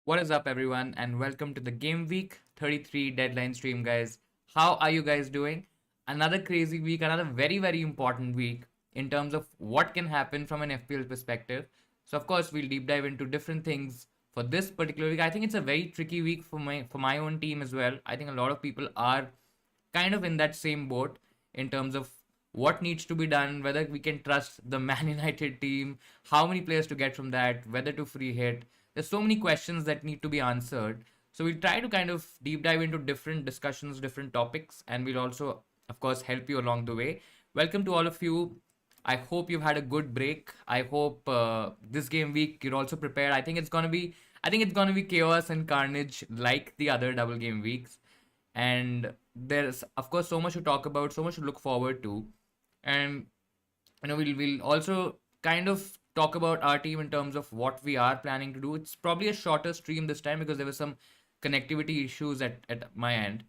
What is up, everyone, and welcome to the Gameweek 33 deadline stream, guys. How are you guys doing? Another crazy week, another very important week in terms of what can happen from an FPL perspective. So, of course, we'll deep dive into different things for this particular week. I think it's a very tricky week for my own team as well. I think a lot of people are kind of in that same boat in terms of what needs to be done, whether we can trust the Man United team, how many players to get from that, whether to free hit. There's so many questions that need to be answered. So we'll try to kind of deep dive into different discussions, different topics, and we'll also, of course, help you along the way. Welcome to all of you. I hope you've had a good break. I hope this game week you're also prepared. I think it's gonna be chaos and carnage like the other double game weeks. And there's of course so much to talk about, so much to look forward to. And we'll also kind of talk about our team in terms of what we are planning to do. It's probably a shorter stream this time because there were some connectivity issues at my end,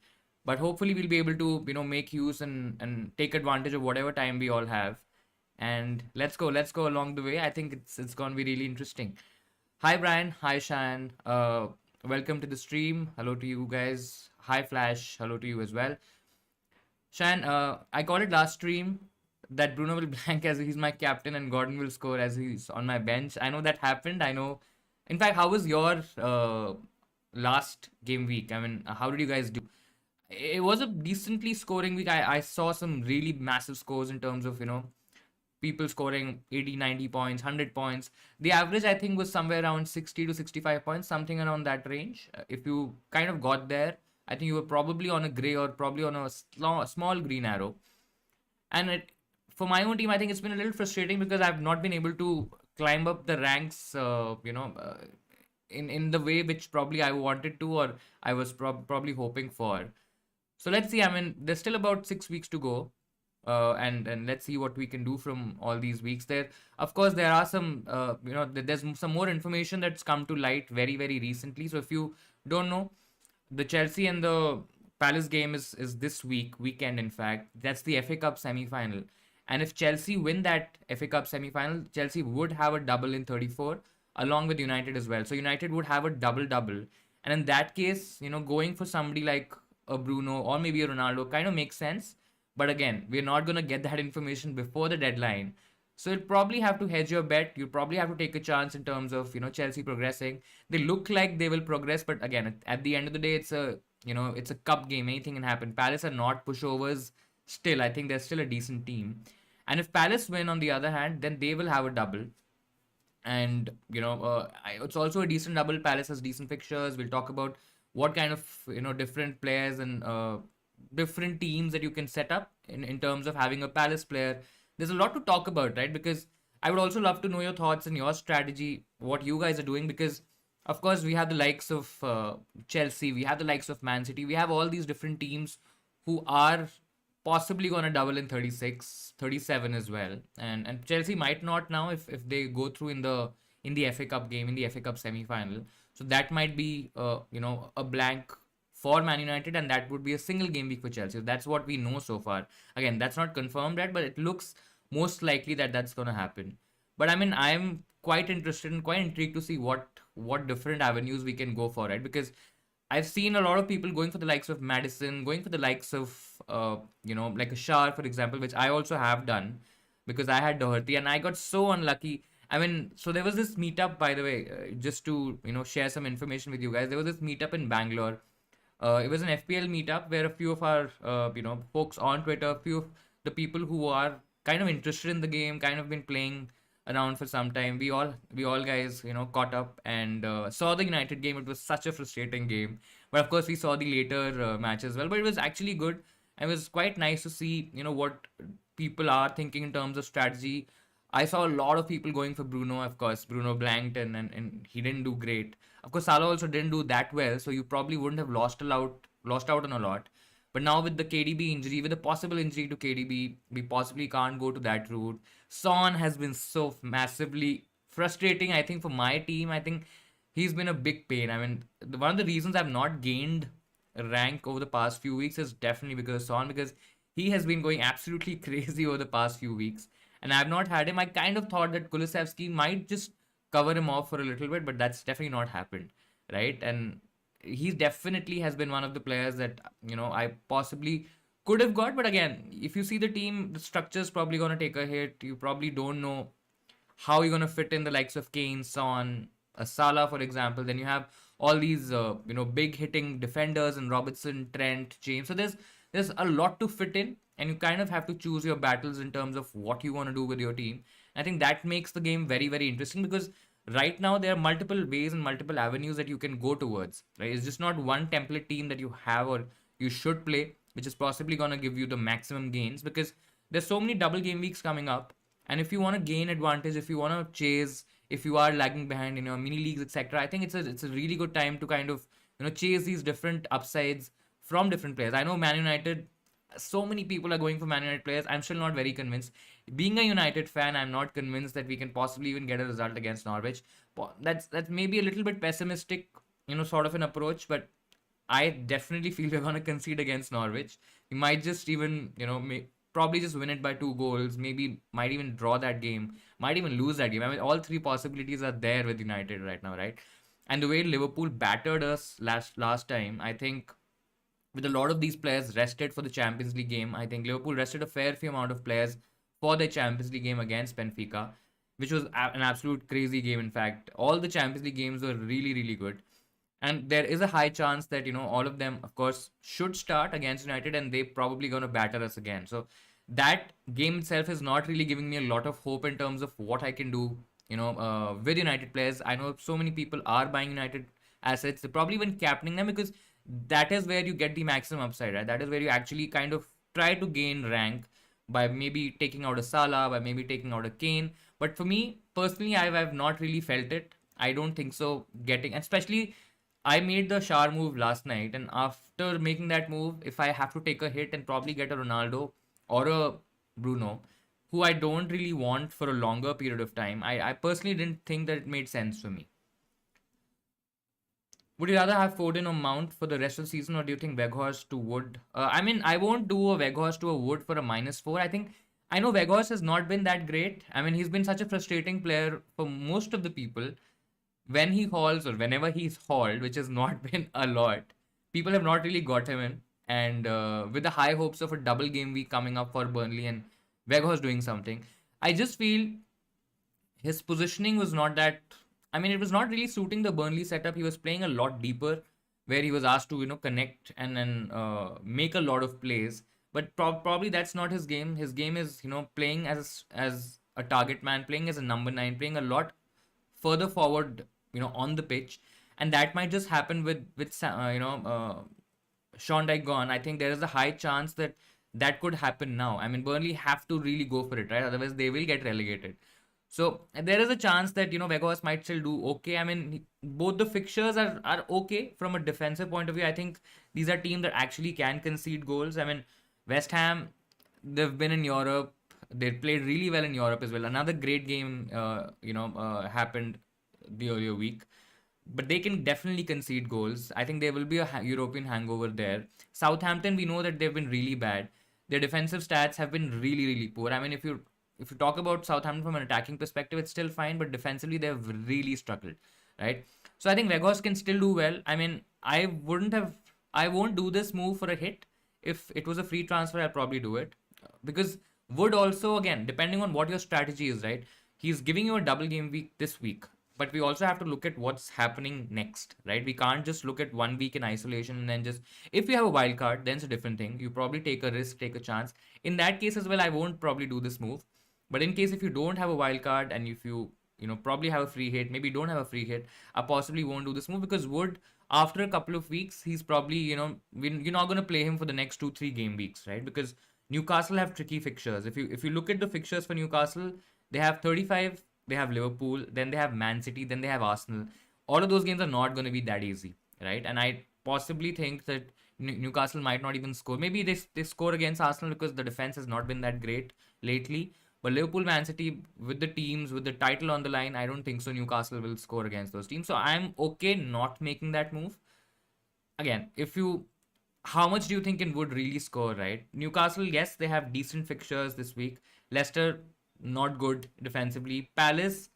but hopefully we'll be able to make use and take advantage of whatever time we all have. And let's go along the way. I think it's going to be really interesting. Hi Brian, hi Shan, welcome to the stream. Hello to you guys. Hi Flash, hello to you as well. Shan, I called it last stream that Bruno will blank as he's my captain and Gordon will score as he's on my bench. I know that happened. I know. In fact, how was your last game week? I mean, how did you guys do? It was a decently scoring week. I saw some really massive scores in terms of, people scoring 80, 90 points, 100 points. The average, I think, was somewhere around 60 to 65 points, something around that range. If you kind of got there, I think you were probably on a gray or probably on a small green arrow. And for my own team, I think it's been a little frustrating because I've not been able to climb up the ranks, in the way which probably I wanted to or I was probably hoping for. So let's see. I mean, there's still about 6 weeks to go, and let's see what we can do from all these weeks. Of course, there are some, there's some more information that's come to light very recently. So if you don't know, the Chelsea and the Palace game is this weekend. In fact, that's the FA Cup semi-final. And if Chelsea win that FA Cup semi-final, Chelsea would have a double in 34, along with United as well. So United would have a double. And in that case, going for somebody like a Bruno or maybe a Ronaldo kind of makes sense. But again, we're not going to get that information before the deadline. So you'll probably have to hedge your bet. You probably have to take a chance in terms of, Chelsea progressing. They look like they will progress, but again, at the end of the day, it's a cup game. Anything can happen. Palace are not pushovers still. I think they're still a decent team. And if Palace win, on the other hand, then they will have a double. And, it's also a decent double. Palace has decent fixtures. We'll talk about what kind of, different players and different teams that you can set up in terms of having a Palace player. There's a lot to talk about, right? Because I would also love to know your thoughts and your strategy, what you guys are doing. Because, of course, we have the likes of Chelsea, we have the likes of Man City, we have all these different teams who are possibly going to double in 36, 37 as well. And Chelsea might not now if they go through in the FA Cup game, in the FA Cup semi-final. So that might be, a blank for Man United, and that would be a single game week for Chelsea. That's what we know so far. Again, that's not confirmed yet, but it looks most likely that that's going to happen. But I mean, I'm quite interested and quite intrigued to see what different avenues we can go for, right? Because I've seen a lot of people going for the likes of Madison, going for the likes of, like a Shah, for example, which I also have done because I had Doherty and I got so unlucky. I mean, so there was this meetup, by the way, just to, share some information with you guys. There was this meetup in Bangalore. It was an FPL meetup where a few of our, folks on Twitter, a few of the people who are kind of interested in the game, kind of been playing around for some time. We all guys, caught up and saw the United game. It was such a frustrating game, but of course we saw the later match as well. But it was actually good. It was quite nice to see, what people are thinking in terms of strategy. I saw a lot of people going for Bruno. Of course, Bruno blanked and he didn't do great. Of course, Salah also didn't do that well, so you probably wouldn't have lost out on a lot. But now with the KDB injury, with the possible injury to KDB, we possibly can't go to that route. Son has been so massively frustrating, I think, for my team. I think he's been a big pain. I mean, one of the reasons I've not gained rank over the past few weeks is definitely because of Son, because He has been going absolutely crazy over the past few weeks, and I've not had him. I kind of thought that Kulusevski might just cover him off for a little bit, but that's definitely not happened, right? And he definitely has been one of the players that I possibly could have got, but again, if you see the team, the structure's probably gonna take a hit. You probably don't know how you're going to fit in the likes of Kane, Son, Salah, for example. Then you have all these, big hitting defenders and Robertson, Trent, James. So there's a lot to fit in, and you kind of have to choose your battles in terms of what you want to do with your team. I think that makes the game very, very interesting because right now there are multiple ways and multiple avenues that you can go towards. Right, it's just not one template team that you have or you should play, which is possibly going to give you the maximum gains because there's so many double game weeks coming up, and if you want to gain advantage, if you want to chase, if you are lagging behind in your mini leagues, etc., I think it's a really good time to kind of chase these different upsides from different players. I know Man United, so many people are going for Man United players. I'm still not very convinced. Being a United fan, I'm not convinced that we can possibly even get a result against Norwich. That's maybe a little bit pessimistic, sort of an approach, but I definitely feel we're going to concede against Norwich. We might just even, probably just win it by 2 goals. Maybe might even draw that game. Might even lose that game. I mean, all three possibilities are there with United right now, right? And the way Liverpool battered us last time, I think with a lot of these players rested for the Champions League game, I think Liverpool rested a fair few amount of players for the Champions League game against Benfica, which was an absolute crazy game. In fact, all the Champions League games were really, really good. And there is a high chance that, all of them, of course, should start against United and they probably going to batter us again. So that game itself is not really giving me a lot of hope in terms of what I can do, with United players. I know so many people are buying United assets. They're probably even captaining them because that is where you get the maximum upside, right? That is where you actually kind of try to gain rank by maybe taking out a Salah, by maybe taking out a Kane. But for me personally, I've not really felt it. I don't think so. Getting, especially, I made the Shar move last night, and after making that move, if I have to take a hit and probably get a Ronaldo or a Bruno, who I don't really want for a longer period of time, I personally didn't think that it made sense for me. Would you rather have Foden or Mount for the rest of the season, or do you think Weghorst to Wood? I mean, I won't do a Weghorst to a Wood for a -4. I know Weghorst has not been that great. I mean, he's been such a frustrating player for most of the people. When he hauls or whenever he's hauled, which has not been a lot, people have not really got him in. And with the high hopes of a double game week coming up for Burnley and Weghorst doing something, I just feel his positioning was not that. I mean, it was not really suiting the Burnley setup. He was playing a lot deeper, where he was asked to connect and then make a lot of plays. But probably that's not his game. His game is playing as a target man, playing as a number 9, playing a lot further forward, on the pitch, and that might just happen with Sean Dyche gone. I think there is a high chance that that could happen now. I mean, Burnley have to really go for it, right? Otherwise, they will get relegated. So there is a chance that Vegas might still do okay. I mean, both the fixtures are okay from a defensive point of view. I think these are teams that actually can concede goals. I mean, West Ham, they've been in Europe. They played really well in Europe as well. Another great game, happened the earlier week, but they can definitely concede goals. I think there will be a European hangover there. Southampton, we know that they've been really bad. Their defensive stats have been really, really poor. I mean, if you talk about Southampton from an attacking perspective, it's still fine, but defensively they've really struggled, right? So I think Vegas can still do well. I mean, I won't do this move for a hit. If it was a free transfer, I'll probably do it because Wood also, again, depending on what your strategy is, right? He's giving you a double game week this week, but we also have to look at what's happening next, right? We can't just look at 1 week in isolation and then just, if you have a wild card, then it's a different thing. You probably take a risk, take a chance. In that case as well, I won't probably do this move. But in case if you don't have a wild card and if you probably have a free hit, maybe don't have a free hit, I possibly won't do this move because Wood, after a couple of weeks, he's probably you're not going to play him for the next 2-3 game weeks, right? Because Newcastle have tricky fixtures. If you look at the fixtures for Newcastle, they have 35, they have Liverpool, then they have Man City, then they have Arsenal. All of those games are not going to be that easy, right? And I possibly think that Newcastle might not even score. Maybe they score against Arsenal because the defense has not been that great lately. But Liverpool, Man City, with the teams, with the title on the line, I don't think so. Newcastle will score against those teams. So I'm okay not making that move. Again, if you how much do you think in Wood really score, right? Newcastle, yes, they have decent fixtures this week. Leicester, not good defensively. Palace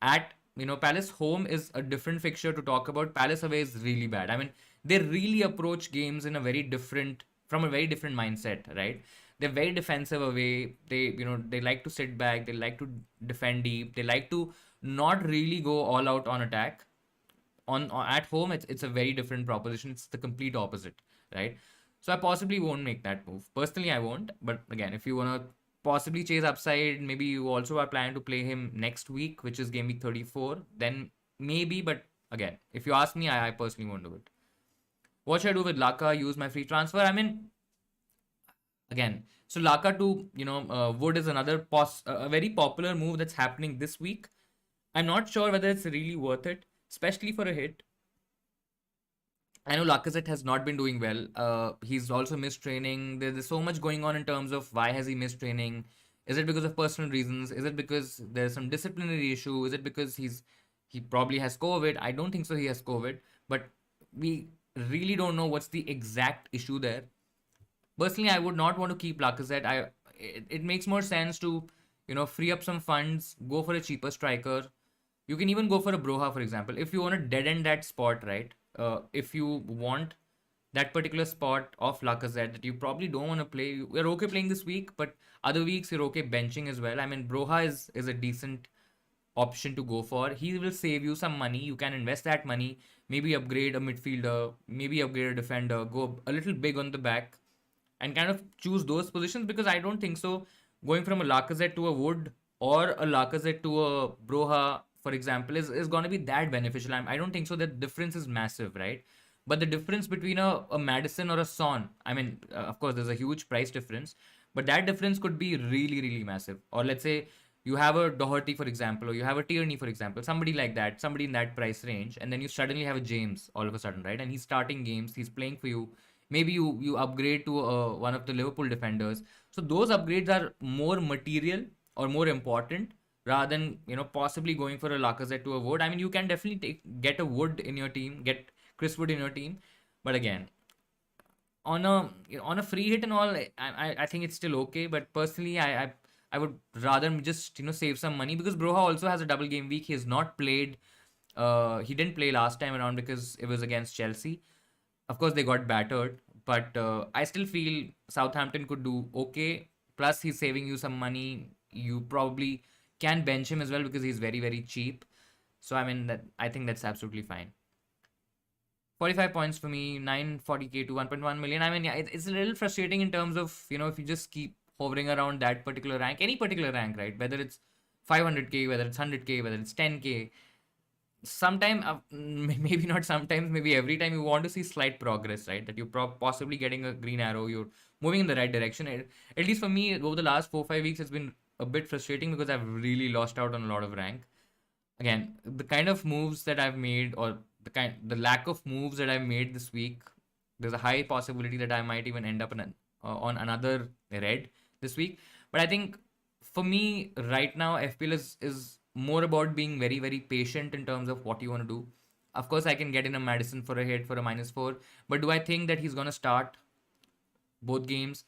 at, Palace home is a different fixture to talk about. Palace away is really bad. I mean, they really approach games in a very different, from a very different mindset, right? They're very defensive away. They like to sit back. They like to defend deep. They like to not really go all out on attack. On at home, it's a very different proposition. It's the complete opposite, right? So I possibly won't make that move. Personally, I won't. But again, if you wanna possibly chase upside, maybe you also are planning to play him next week, which is game week 34. Then maybe, but again, if you ask me, I personally won't do it. What should I do with Laka? Use my free transfer? I mean, again, so Laka to Wood is another a very popular move that's happening this week. I'm not sure whether it's really worth it, especially for a hit. I know Lacazette has not been doing well. He's also missed training. There's so much going on in terms of why has he missed training. Is it because of personal reasons? Is it because there's some disciplinary issue? Is it because he probably has COVID? I don't think so. He has COVID, but we really don't know what's the exact issue there. Personally, I would not want to keep Lacazette. It makes more sense to free up some funds, go for a cheaper striker. You can even go for a Broha, for example, if you want to dead end that spot, right? If you want that particular spot of Lacazette that you probably don't want to play, you're okay playing this week, but other weeks you're okay benching as well. I mean, Broha is a decent option to go for. He will save you some money. You can invest that money, maybe upgrade a midfielder, maybe upgrade a defender, go a little big on the back, and kind of choose those positions, because I don't think so going from a Lacazette to a Wood or a Lacazette to a Broha, for example, is going to be that beneficial. I don't think so. The difference is massive, right? But the difference between a Madison or a Son, I mean, of course, there's a huge price difference, but that difference could be really, really massive. Or let's say you have a Doherty, for example, or you have a Tierney, for example, somebody like that, somebody in that price range, and then you suddenly have a James all of a sudden, right? And he's starting games, he's playing for you. Maybe you upgrade to one of the Liverpool defenders. So those upgrades are more material or more important rather than possibly going for a Lacazette to a Wood. I mean, you can definitely get a Wood in your team, get Chris Wood in your team, but again, on a free hit and all, I think it's still okay. But personally, I would rather just save some money, because Broha also has a double game week. He has not played. He didn't play last time around because it was against Chelsea. Of course, they got battered, but I still feel Southampton could do okay. Plus, he's saving you some money. You probably can bench him as well because he's very, very cheap. So I mean, that I think that's absolutely fine. 45 points for me, 940k to 1.1 million. I mean, yeah, it's a little frustrating in terms of, if you just keep hovering around that particular rank, any particular rank, right? Whether it's 500k, whether it's 100k, whether it's 10k. Sometime, maybe not sometimes, maybe every time you want to see slight progress, right? That you're possibly getting a green arrow, you're moving in the right direction. At least for me, over the last 4 5 weeks, it's been a bit frustrating because I've really lost out on a lot of rank. Again, the kind of moves that I've made, or the lack of moves that I've made this week, there's a high possibility that I might even end up on another red this week. But I think for me right now, FPL is more about being very, very patient in terms of what you want to do. Of course, I can get in a Madison for a hit for a -4, but do I think that he's gonna start both games?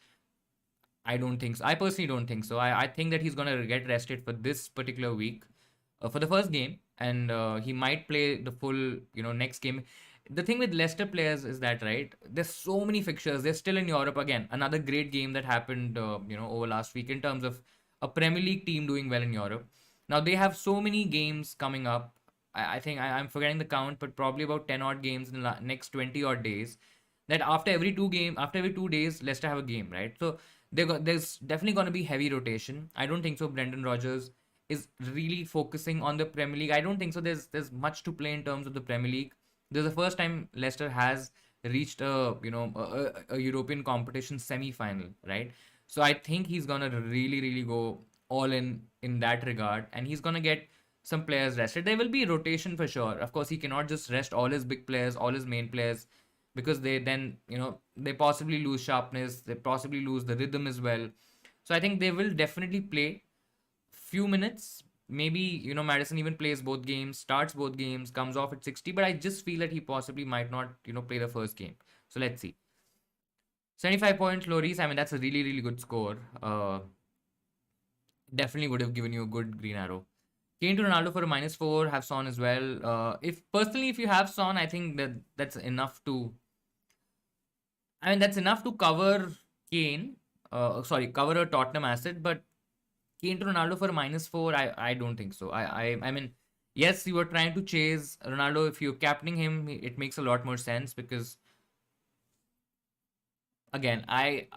I don't think so. I personally don't think so. I think that he's gonna get rested for this particular week, for the first game, and he might play the full next game. The thing with Leicester players is that, right, there's so many fixtures. They're still in Europe. Again, another great game that happened over last week in terms of a Premier League team doing well in Europe. Now they have so many games coming up. I think I'm forgetting the count, but probably about 10 odd games in the next 20 odd days. That after every 2 days, Leicester have a game, right? So there's definitely going to be heavy rotation. I don't think so. Brendan Rodgers is really focusing on the Premier League. I don't think so. There's much to play in terms of the Premier League. This is the first time Leicester has reached a European competition semi-final, right? So I think he's gonna really, really go all in that regard, and he's gonna get some players rested. There will be rotation for sure. Of course, he cannot just rest all his big players, all his main players, because they then they possibly lose sharpness, they possibly lose the rhythm as well. So I think they will definitely play few minutes. Maybe Madison even plays both games, starts both games, comes off at 60, but I just feel that he possibly might not play the first game. So let's see. 75 points, Loris. I mean, that's a really, really good score. Definitely would have given you a good green arrow. Kane to Ronaldo for a -4. Have Son as well. If you have Son, I think that's enough to. I mean, that's enough to cover Kane. Cover a Tottenham asset. But Kane to Ronaldo for a -4, I don't think so. I mean, yes, you were trying to chase Ronaldo. If you're captaining him, it makes a lot more sense because again, I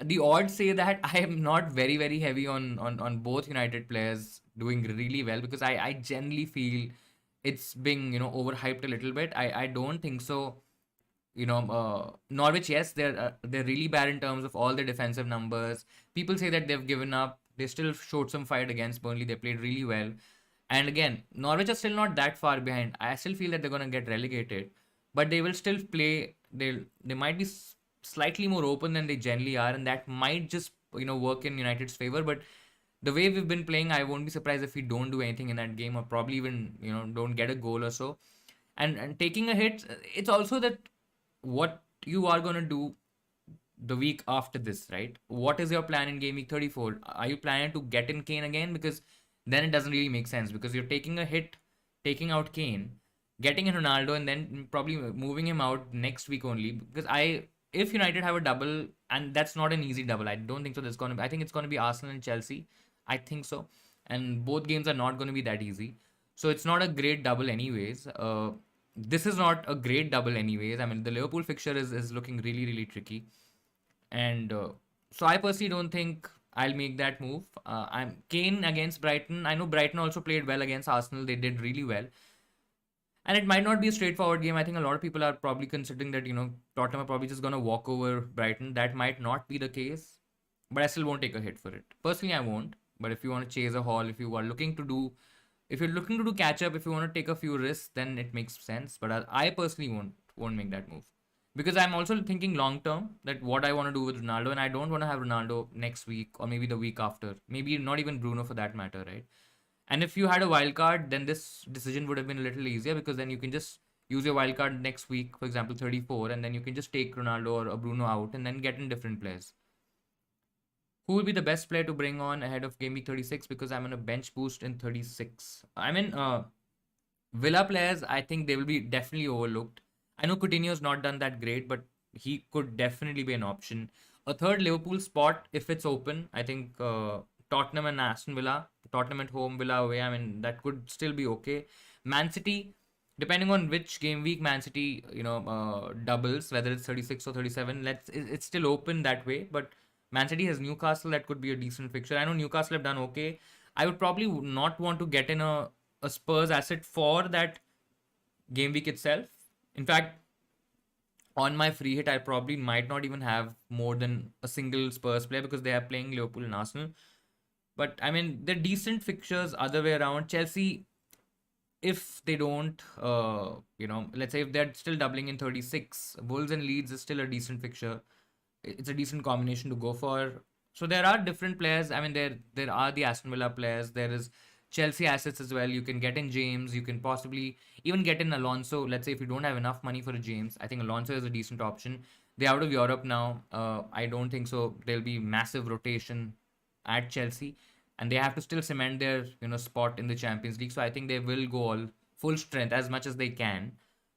the odds say that I am not very very heavy on both United players doing really well because I generally feel it's being overhyped a little bit. I don't think so. Norwich, yes, they're really bad in terms of all the defensive numbers. People say that they've given up. They still showed some fight against Burnley. They played really well. And again, Norwich are still not that far behind. I still feel that they're gonna get relegated, but they will still play. They might be slightly more open than they generally are, and that might just work in United's favor. But the way we've been playing, I won't be surprised if we don't do anything in that game, or probably even don't get a goal or so. And taking a hit, it's also that what you are gonna do the week after this, right? What is your plan in game week 34? Are you planning to get in Kane again? Because then it doesn't really make sense because you're taking a hit, taking out Kane, getting in Ronaldo, and then probably moving him out next week only. Because if United have a double, and that's not an easy double, I don't think so. I think it's gonna be Arsenal and Chelsea. I think so, and both games are not gonna be that easy. So it's not a great double, anyways. This is not a great double, anyways. I mean, the Liverpool fixture is looking really, really tricky. And so I personally don't think I'll make that move. I'm Kane against Brighton. I know Brighton also played well against Arsenal. They did really well. And it might not be a straightforward game. I think a lot of people are probably considering that, Tottenham are probably just going to walk over Brighton. That might not be the case. But I still won't take a hit for it. Personally, I won't. But if you want to chase a haul, if you're looking to do catch up, if you want to take a few risks, then it makes sense. But I personally won't make that move because I'm also thinking long term that what I want to do with Ronaldo, and I don't want to have Ronaldo next week or maybe the week after, maybe not even Bruno for that matter, right? And if you had a wild card, then this decision would have been a little easier because then you can just use your wild card next week, for example, 34, and then you can just take Ronaldo or Bruno out and then get in different players. Who will be the best player to bring on ahead of game week 36? Because I'm on a bench boost in 36. I mean, Villa players, I think they will be definitely overlooked. I know Coutinho's not done that great, but he could definitely be an option. A third Liverpool spot, if it's open, I think Tottenham and Aston Villa, Tottenham at home, Villa away, I mean, that could still be okay. Man City, depending on which game week Man City, doubles, whether it's 36 or 37, it's still open that way. But Man City has Newcastle, that could be a decent fixture. I know Newcastle have done okay. I would probably not want to get in a Spurs asset for that game week itself. In fact, on my free hit, I probably might not even have more than a single Spurs player because they are playing Liverpool and Arsenal. But I mean, they're decent fixtures other way around. Chelsea, if they don't, let's say if they're still doubling in 36, Wolves and Leeds is still a decent fixture. It's a decent combination to go for. So there are different players. I mean, there are the Aston Villa players. There is Chelsea assets as well. You can get in James. You can possibly even get in Alonso. Let's say if you don't have enough money for a James, I think Alonso is a decent option. They're out of Europe now. I don't think so. There'll be massive rotation at Chelsea, and they have to still cement their spot in the Champions League. So I think they will go all full strength as much as they can.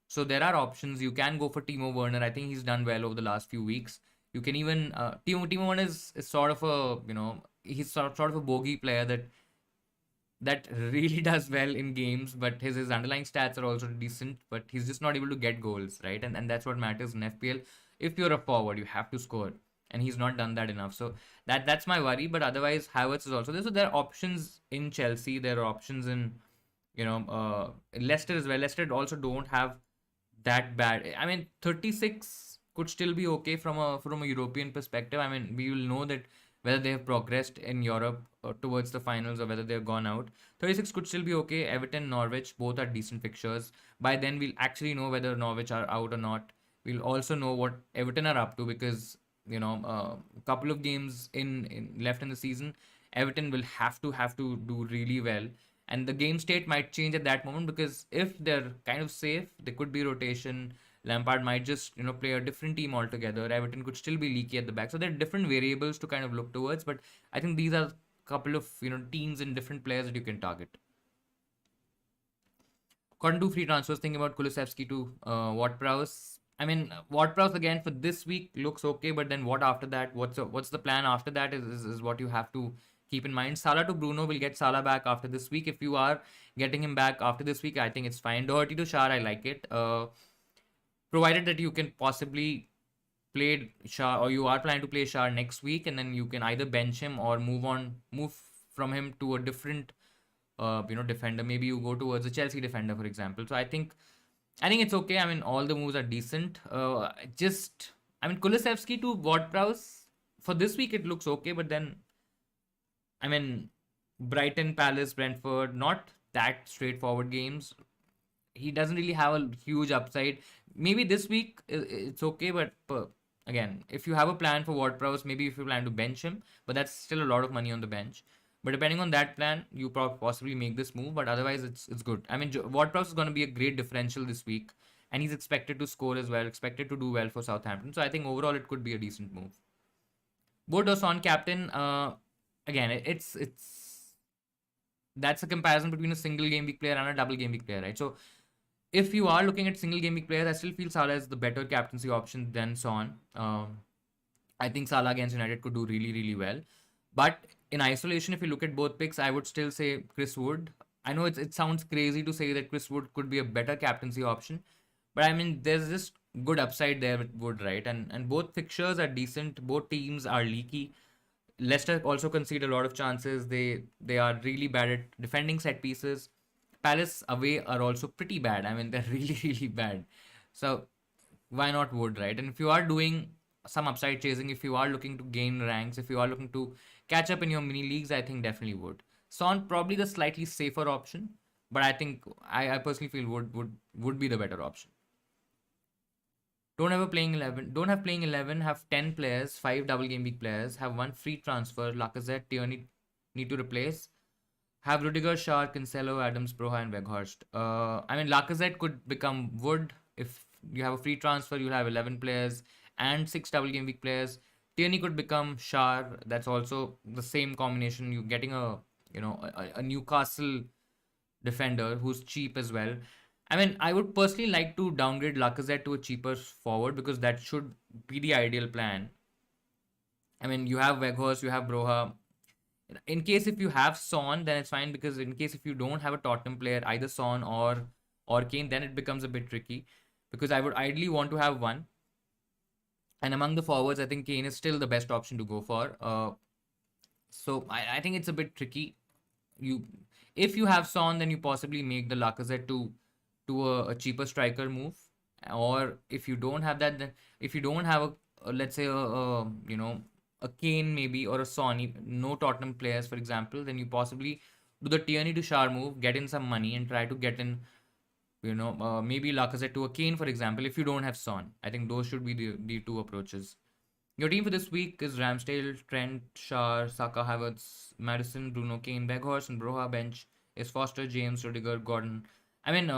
So there are options. You can go for Timo Werner. I think he's done well over the last few weeks. You can even Timo Werner is sort of a he's sort of a bogey player that really does well in games, but his underlying stats are also decent, but he's just not able to get goals, right? And that's what matters in FPL. If you're a forward, you have to score, and he's not done that enough. So that's my worry. But otherwise, Havertz is also there. So there are options in Chelsea. There are options in Leicester as well. Leicester also don't have that bad. I mean, 36 could still be okay from a European perspective. I mean, we will know that whether they have progressed in Europe towards the finals or whether they've gone out. 36 could still be okay. Everton, Norwich, both are decent fixtures. By then, we'll actually know whether Norwich are out or not. We'll also know what Everton are up to because a couple of games in left in the season, Everton will have to do really well, and the game state might change at that moment because if they're kind of safe, there could be rotation. Lampard might just play a different team altogether. Everton could still be leaky at the back. So there are different variables to kind of look towards. But I think these are a couple of teams and different players that you can target. Got two free transfers. Thinking about Kulusevski to Ward-Prowse. I mean, Ward-Prowse again for this week looks okay, but then what after that? What's the plan after that is what you have to keep in mind. Salah to Bruno, will get Salah back after this week. If you are getting him back after this week, I think it's fine. Doherty to Shah, I like it. Provided that you can possibly play Shah, or you are planning to play Shah next week, and then you can either bench him or move from him to a different defender. Maybe you go towards a Chelsea defender, for example. So I think it's okay. I mean, all the moves are decent. Kulusevski to Ward-Prowse for this week it looks okay, but then I mean, Brighton, Palace, Brentford, not that straightforward games. He doesn't really have a huge upside. Maybe this week it's okay, but again, if you have a plan for Ward-Prowse, maybe if you plan to bench him, but that's still a lot of money on the bench. But depending on that plan, you possibly make this move. But otherwise, it's good. I mean, Ward-Prowse is going to be a great differential this week, and he's expected to score as well, expected to do well for Southampton. So I think overall it could be a decent move. Bodos on captain. Again, it's that's a comparison between a single game week player and a double game week player, right? So if you are looking at single game week players, I still feel Salah is the better captaincy option than Son. I think Salah against United could do really, really well. But in isolation, if you look at both picks, I would still say Chris Wood. I know it sounds crazy to say that Chris Wood could be a better captaincy option, but I mean, there's just good upside there with Wood, right? And both fixtures are decent. Both teams are leaky. Leicester also concede a lot of chances. They are really bad at defending set pieces. Palace away are also pretty bad. I mean, they're really, really bad. So why not Wood, right? And if you are doing some upside chasing, if you are looking to gain ranks, if you are looking to catch up in your mini leagues, I think definitely Wood. Son probably the slightly safer option, but I think I personally feel Would be the better option. Don't have playing 11. Don't have playing 11. Have 10 players, 5 double game week players. Have one free transfer. Lacazette, Tierney need to replace. Have Rudiger, Shah, Cancelo, Adams, Broha, and Weghorst. I mean, Lacazette could become Wood. If you have a free transfer, you'll have 11 players and 6 double game week players. Tierney could become Shah. That's also the same combination. You're getting a Newcastle defender who's cheap as well. I mean, I would personally like to downgrade Lacazette to a cheaper forward because that should be the ideal plan. I mean, you have Weghorst, you have Broha. In case if you have Son, then it's fine, because in case if you don't have a Tottenham player, either Son or Kane, then it becomes a bit tricky, because I would ideally want to have one. And among the forwards, I think Kane is still the best option to go for. So I think it's a bit tricky. If you have Son, then you possibly make the Lacazette to a cheaper striker move. Or if you don't have that, then if you don't have let's say a Kane maybe, or a Son, no Tottenham players for example, then you possibly do the Tierney to Shah move, get in some money and try to get in maybe Lacazette to a Kane for example, if you don't have Son. I think those should be the two approaches. Your team for this week is Ramsdale, Trent, Shah, Saka, Havertz, Madison, Bruno, Kane, Weghorst, and Broha. Bench is Foster, James, Rudiger, Gordon. I mean,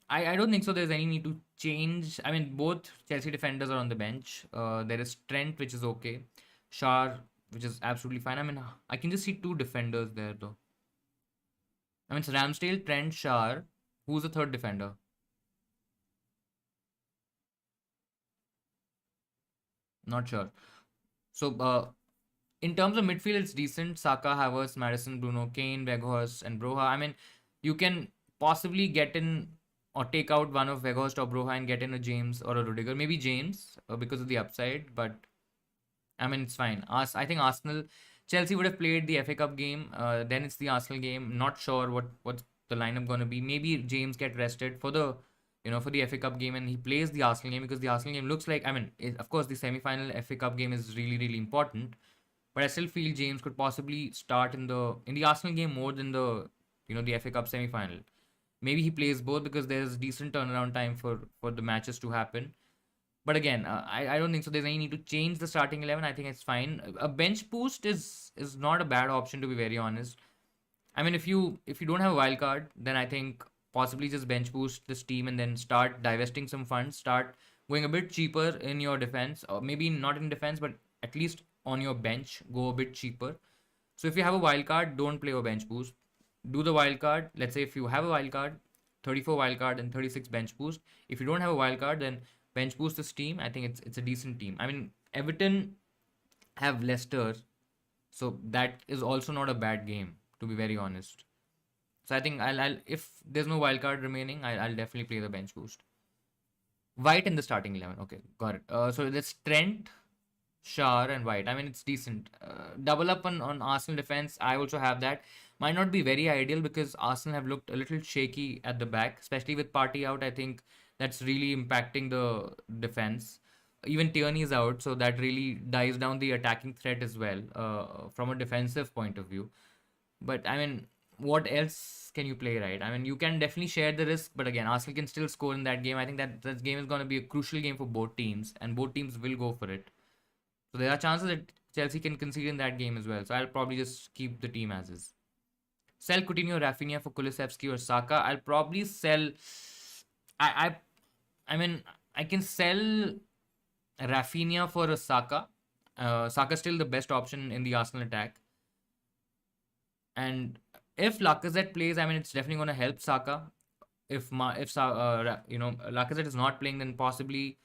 I don't think so there's any need to change. I mean, both Chelsea defenders are on the bench. There is Trent, which is okay. Shah, which is absolutely fine. I mean, I can just see two defenders there, though. I mean, it's Ramsdale, Trent, Shah. Who's the third defender? Not sure. So, in terms of midfield, it's decent. Saka, Havertz, Madison, Bruno, Kane, Weghorst, and Broha. I mean, you can possibly get in or take out one of Weghorst or Broha and get in a James or a Rudiger. Maybe James because of the upside, but I mean, it's fine. I think Chelsea would have played the FA Cup game. Then it's the Arsenal game. Not sure what's the lineup going to be. Maybe James get rested for the for the FA Cup game, and he plays the Arsenal game, because the Arsenal game looks like, I mean, of course, the semi-final FA Cup game is really, really important. But I still feel James could possibly start in the Arsenal game more than the FA Cup semi-final. Maybe he plays both because there's decent turnaround time for the matches to happen. But again, I don't think so there's any need to change the starting 11. I think it's fine. A bench boost is not a bad option, to be very honest. I mean, if you don't have a wild card, then I think possibly just bench boost this team and then start divesting some funds, start going a bit cheaper in your defense, or maybe not in defense, but at least on your bench, go a bit cheaper. So if you have a wild card, don't play a bench boost. Do the wild card. Let's say if you have a wild card, 34 wild card and 36 bench boost. If you don't have a wild card, then bench boost this team. I think it's a decent team. I mean, Everton have Leicester, so that is also not a bad game, to be very honest. So I think I'll if there's no wild card remaining, I'll definitely play the bench boost. White in the starting 11. Okay, got it. So that's Trent, Shar, and White. I mean, it's decent. Double up on Arsenal defense. I also have that. Might not be very ideal because Arsenal have looked a little shaky at the back, especially with Partey out. I think that's really impacting the defense. Even Tierney is out, so that really dies down the attacking threat as well from a defensive point of view. But I mean, what else can you play, right? I mean, you can definitely share the risk, but again, Arsenal can still score in that game. I think that game is going to be a crucial game for both teams, and both teams will go for it. So there are chances that Chelsea can concede in that game as well. So I'll probably just keep the team as is. Sell Coutinho, Rafinha for Kulusevski or Saka. I'll probably sell. I I mean, I can sell Rafinha for a Saka. Saka's still the best option in the Arsenal attack. And if Lacazette plays, I mean, it's definitely going to help Saka. If Lacazette is not playing, then possibly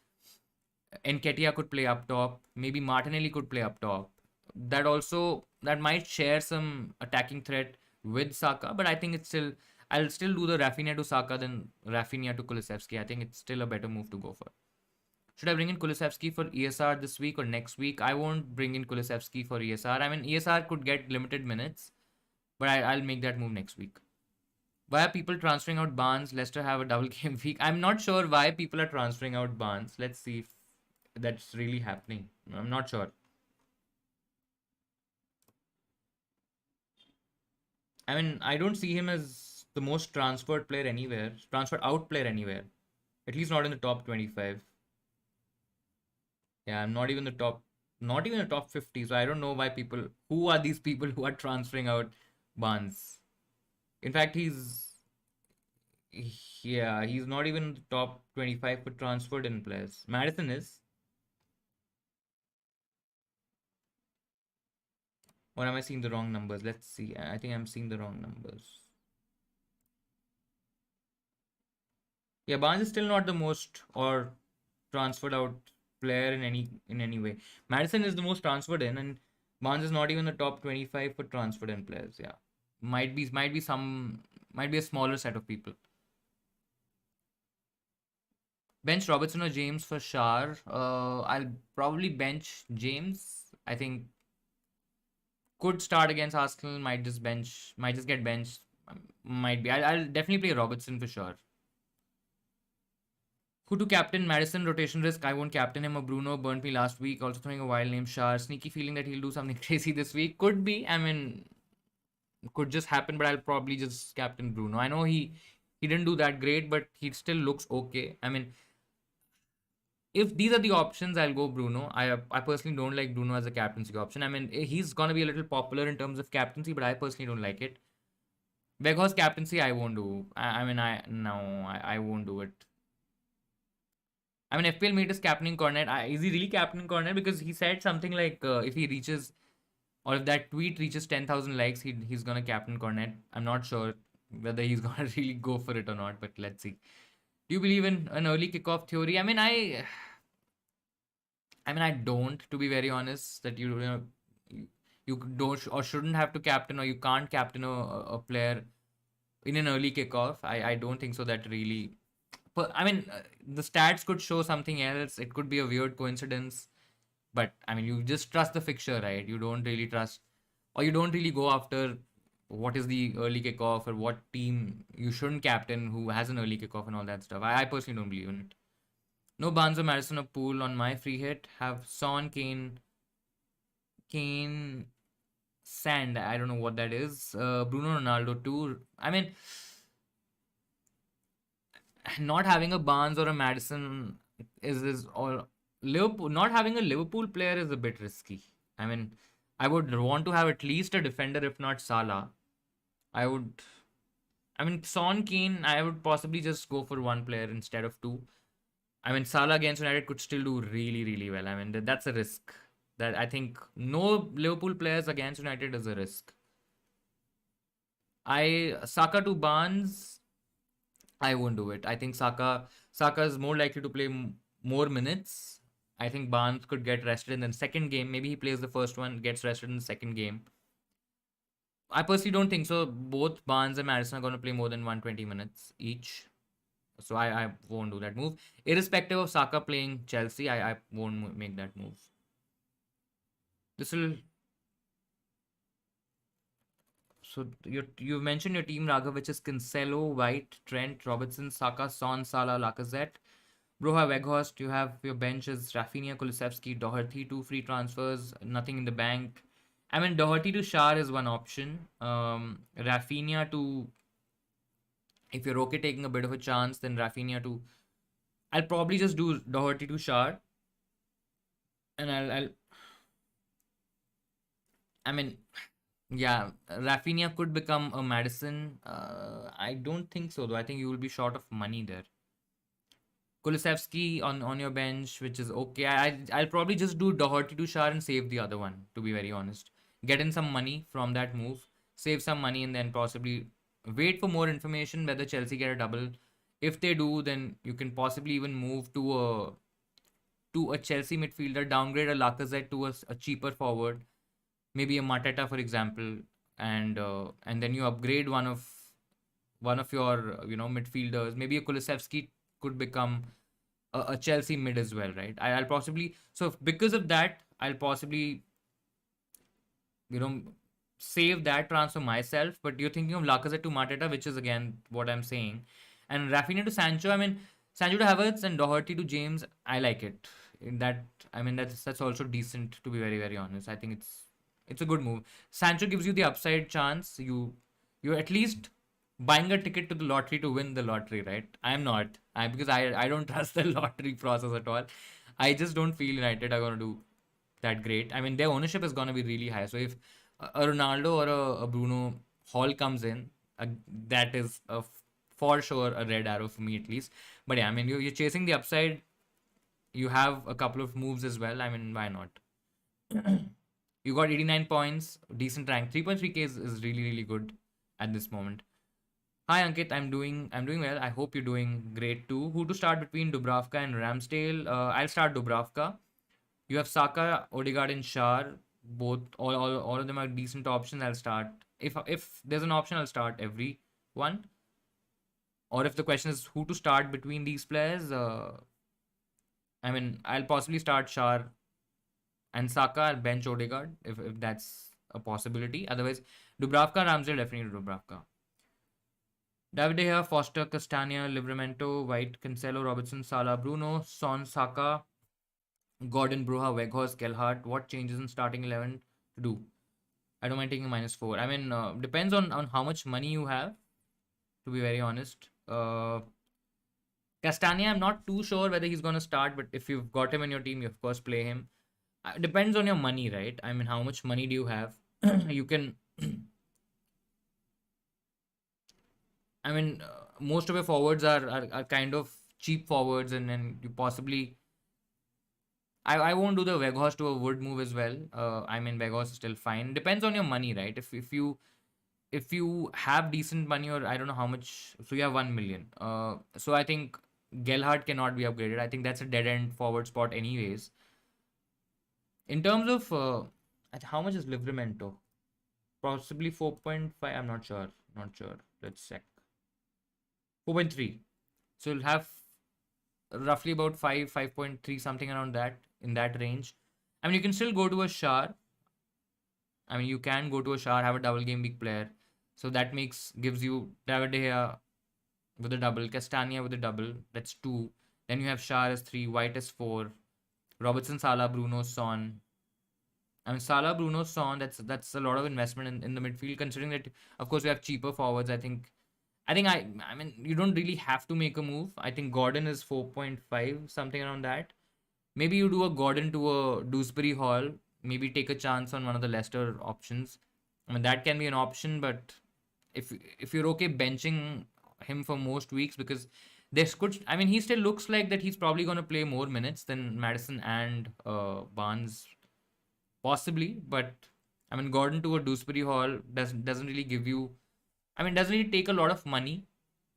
Nketiah could play up top. Maybe Martinelli could play up top. That might share some attacking threat with Saka, but I think I'll still do the Rafinha to Saka than Rafinha to Kulusevski. I think it's still a better move to go for. Should I bring in Kulusevski for ESR this week or next week? I won't bring in Kulusevski for ESR. I mean, ESR could get limited minutes, but I'll make that move next week. Why are people transferring out Barnes? Leicester have a double game week. I'm not sure why people are transferring out Barnes. Let's see if that's really happening. I'm not sure. I mean, I don't see him as the most transferred out player anywhere. At least not in the top 25. Yeah, I'm not even the top 50. So I don't know why who are these people who are transferring out Barnes? In fact, he's not even in the top 25 for transferred in players. Madison is. Or am I seeing the wrong numbers? Let's see. I think I'm seeing the wrong numbers. Yeah, Barnes is still not the most or transferred out player in any way. Madison is the most transferred in, and Barnes is not even the top 25 for transferred in players. Yeah, might be a smaller set of people. Bench Robertson or James for Shar. I'll probably bench James. I think could start against Arsenal. Might just get benched. Might be. I'll definitely play Robertson for sure. Who to captain? Madison rotation risk. I won't captain him or Bruno. Burnt me last week. Also throwing a wild name Shar. Sneaky feeling that he'll do something crazy this week. Could be. I mean, could just happen, but I'll probably just captain Bruno. I know he didn't do that great, but he still looks okay. I mean, if these are the options, I'll go Bruno. I personally don't like Bruno as a captaincy option. I mean, he's gonna be a little popular in terms of captaincy, but I personally don't like it. Weghorst captaincy, I won't do. I mean, I won't do it. I mean, FPL made us captaining Cornet. Is he really captaining Cornet? Because he said something like if he reaches, or if that tweet reaches 10,000 likes, he's gonna captain Cornet. I'm not sure whether he's gonna really go for it or not, but let's see. Do you believe in an early kickoff theory? I don't, to be very honest, that you don't or shouldn't have to captain or you can't captain a player in an early kickoff. I don't think so. That really, but I mean, the stats could show something else. It could be a weird coincidence, but I mean, you just trust the fixture, right? You don't really trust, or you don't really go after what is the early kickoff or what team you shouldn't captain who has an early kickoff and all that stuff. I personally don't believe in it. No Barnes or Madison or Pool on my free hit. Have Son, Kane, Sand. I don't know what that is. Bruno Ronaldo too. I mean, not having a Barnes or a Madison is all. Liverpool not having a Liverpool player is a bit risky. I mean, I would want to have at least a defender, if not Salah. I would. I mean, Son, Kane, I would possibly just go for one player instead of two. I mean, Salah against United could still do really, really well. I mean, that's a risk. That I think no Liverpool players against United is a risk. Saka to Barnes, I won't do it. I think Saka is more likely to play more minutes. I think Barnes could get rested in the second game. Maybe he plays the first one, gets rested in the second game. I personally don't think so. Both Barnes and Madison are going to play more than 120 minutes each. So I won't do that move. Irrespective of Saka playing Chelsea, I won't make that move. This will. So you mentioned your team, Raghav, which is Cancelo, White, Trent, Robertson, Saka, Son, Salah, Lacazette. Broha, Weghorst. You have your bench is Rafinha, Kulusevski, Doherty, two free transfers, nothing in the bank. I mean, Doherty to Shar is one option. Rafinha to, if you're okay taking a bit of a chance, then Rafinha to. I'll probably just do Doherty to Shar, and I mean, yeah, Rafinha could become a Madison. I don't think so though. I think you will be short of money there. Kulusevski on your bench, which is okay. I'll probably just do Doherty to Shar and save the other one. To be very honest, get in some money from that move, save some money, and then possibly wait for more information whether Chelsea get a double. If they do, then you can possibly even move to a Chelsea midfielder, downgrade a Lacazette to a cheaper forward, maybe a Mateta, for example, and then you upgrade one of your midfielders. Maybe a Kulusevski could become a Chelsea mid as well, right? I'll possibly because of that, I'll possibly you know save that transfer myself. But you're thinking of Lacazette to Mateta, which is again what I'm saying, and Rafinha to Sancho. I mean, Sancho to Havertz and Doherty to James. I like it. In that, I mean that's also decent, to be very very honest. I think it's a good move. Sancho gives you the upside chance. You're at least buying a ticket to the lottery to win the lottery, right? I'm not. Because I don't trust the lottery process at all. I just don't feel United are gonna do that great. I mean, their ownership is gonna be really high. So if a Ronaldo or a Bruno Hall comes in, that is for sure a red arrow for me at least. But yeah, I mean, you're chasing the upside. You have a couple of moves as well. I mean, why not? You got 89 points, decent rank. 3.3k is really really good at this moment. Hi Ankit, I'm doing well. I hope you're doing great too. Who to start between Dubravka and Ramsdale? I'll start Dubravka. You have Saka, Odegaard, and Shar. Both all of them are decent options. I'll start if there's an option, I'll start every one. Or if the question is who to start between these players, I mean I'll possibly start Shar and Saka. I'll bench Odegaard if that's a possibility. Otherwise, Dubravka, Ramsdale, definitely Dubravka. David De Gea, Foster, Castagna, Livramento, White, Cancelo, Robertson, Salah, Bruno, Son, Saka, Gordon, Broha, Weghorst, Gelhardt. What changes in starting 11 to do? I don't mind taking a -4. I mean, depends on how much money you have, to be very honest. Castagna, I'm not too sure whether he's going to start, but if you've got him in your team, you of course play him. Depends on your money, right? I mean, how much money do you have? You can. I mean, most of your forwards are kind of cheap forwards, and then you possibly. I won't do the Weghorst to a Wood move as well. I mean, Weghorst is still fine. Depends on your money, right? If you have decent money, or I don't know how much, so you have 1 million. So I think Gelhardt cannot be upgraded. I think that's a dead end forward spot, anyways. In terms of how much is Livramento? Possibly 4.5. I'm not sure. Not sure. Let's check. 4.3. So you'll have roughly about 5.3, something around that, in that range. I mean, you can still go to a Shar. I mean, you can go to a Shar, have a double game week player. So that gives you David De Gea with a double, Castagna with a double. That's 2. Then you have Shar as 3, White as 4, Robertson, Salah, Bruno, Son. I mean, Salah, Bruno, Son. That's a lot of investment in the midfield. Considering that, of course, we have cheaper forwards. I mean, you don't really have to make a move. I think Gordon is 4.5, something around that. Maybe you do a Gordon to a Dewsbury Hall. Maybe take a chance on one of the Leicester options. I mean, that can be an option, but if you're okay benching him for most weeks, because this could, I mean, he still looks like that he's probably going to play more minutes than Madison and Barnes possibly, but I mean, Gordon to a Dewsbury Hall doesn't really give you, I mean, doesn't really take a lot of money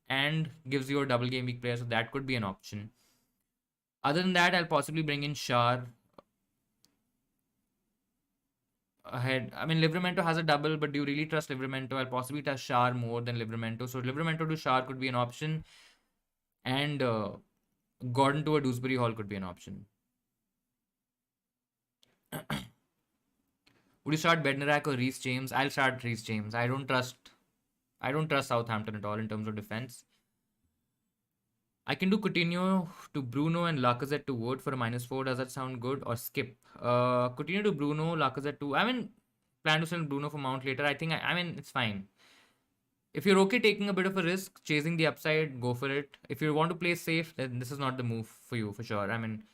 and gives you a double game week player, so that could be an option. Other than that, I'll possibly bring in Shar ahead. I mean, Livramento has a double, but do you really trust Livramento? I'll possibly trust Shar more than Livramento. So Livramento to Shar could be an option, and Gordon to a Dewsbury Hall could be an option. Would you start Bednarak or Reece James? I'll start Reece James. I don't trust Southampton at all in terms of defense. I can do Coutinho to Bruno and Lacazette to Wood for a -4. Does that sound good? Or skip? Coutinho to Bruno, Lacazette to. I mean, plan to send Bruno for Mount later. I think, I mean, it's fine. If you're okay taking a bit of a risk, chasing the upside, go for it. If you want to play safe, then this is not the move for you for sure. I mean,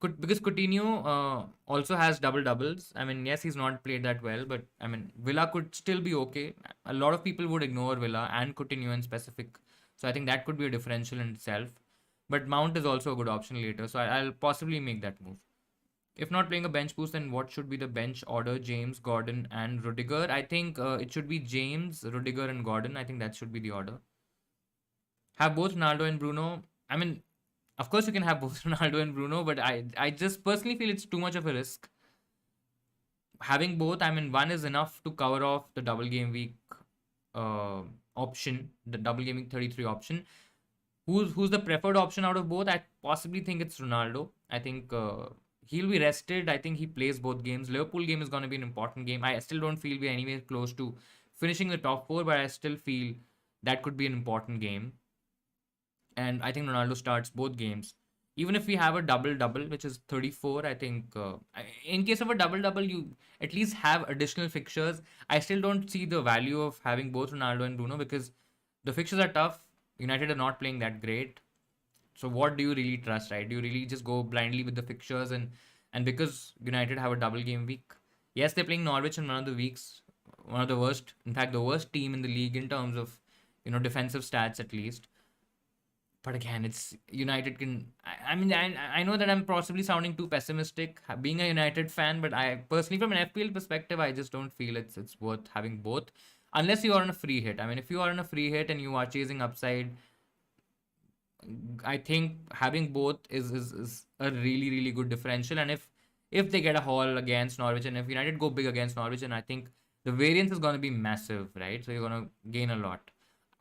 because Coutinho also has double doubles. I mean, yes, he's not played that well, but I mean, Villa could still be okay. A lot of people would ignore Villa and Coutinho in specific, so I think that could be a differential in itself. But Mount is also a good option later, so I'll possibly make that move. If not playing a bench boost, then what should be the bench order? James, Gordon, and Rudiger. I think it should be James, Rudiger, and Gordon. I think that should be the order. Have both Ronaldo and Bruno. I mean, of course you can have both Ronaldo and Bruno, but I just personally feel it's too much of a risk. Having both, I mean, one is enough to cover off the double game week option, the double game week 33 option. Who's the preferred option out of both? I possibly think it's Ronaldo. I think he'll be rested. I think he plays both games. Liverpool game is going to be an important game. I still don't feel we're anywhere close to finishing the top four, but I still feel that could be an important game. And I think Ronaldo starts both games. Even if we have a double double, which is 34, I think in case of a double double, you at least have additional fixtures. I still don't see the value of having both Ronaldo and Bruno because the fixtures are tough. United are not playing that great. So what do you really trust, right? Do you really just go blindly with the fixtures and because United have a double game week? Yes, they're playing Norwich in one of the weeks, one of the worst, in fact, the worst team in the league in terms of defensive stats at least. But again, it's United can. I mean, I know that I'm possibly sounding too pessimistic, being a United fan, but I personally, from an FPL perspective, I just don't feel it's worth having both, unless you are on a free hit. I mean, if you are on a free hit and you are chasing upside, I think having both is a really good differential. And if they get a haul against Norwich, and if United go big against Norwich, and I think the variance is going to be massive, right? So you're going to gain a lot.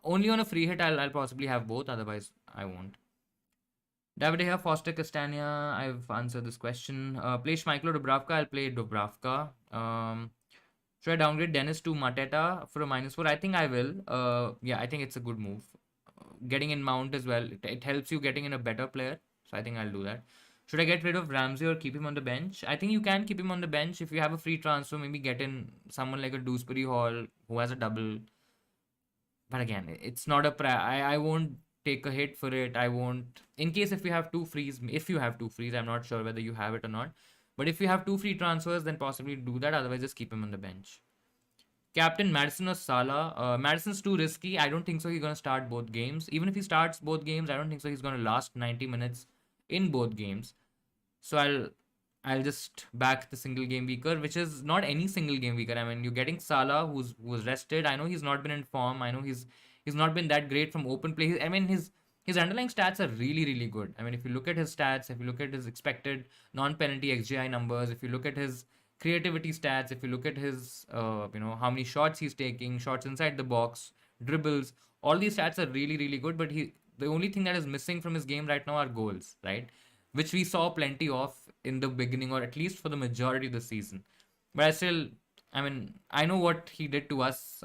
Only on a free hit, I'll possibly have both. Otherwise, I won't. David here, Foster Castagna. I've answered this question. Play Schmeichel or Dubravka. I'll play Dubravka. Should I downgrade Dennis to Mateta for a -4? I think I will. Yeah, I think it's a good move. Getting in Mount as well. It helps you getting in a better player. So I think I'll do that. Should I get rid of Ramsey or keep him on the bench? I think you can keep him on the bench. If you have a free transfer, maybe get in someone like a Dewsbury Hall who has a double. But again, it's not I won't take a hit for it. I won't. In case if you have two frees, I'm not sure whether you have it or not. But if you have two free transfers, then possibly do that. Otherwise, just keep him on the bench. Captain Madison or Salah. Madison's too risky. I don't think so. He's going to start both games. Even if he starts both games, I don't think so. He's going to last 90 minutes in both games. So I'll just back the single game weaker, which is not any single game weaker. I mean, you're getting Salah, who's rested. I know he's not been in form. I know he's not been that great from open play. I mean, his underlying stats are really good. I mean, if you look at his stats, if you look at his expected non-penalty XGI numbers, if you look at his creativity stats, if you look at his how many shots he's taking, shots inside the box, dribbles, all these stats are really good. But the only thing that is missing from his game right now are goals, right? Which we saw plenty of in the beginning, or at least for the majority of the season. But I mean, I know what he did to us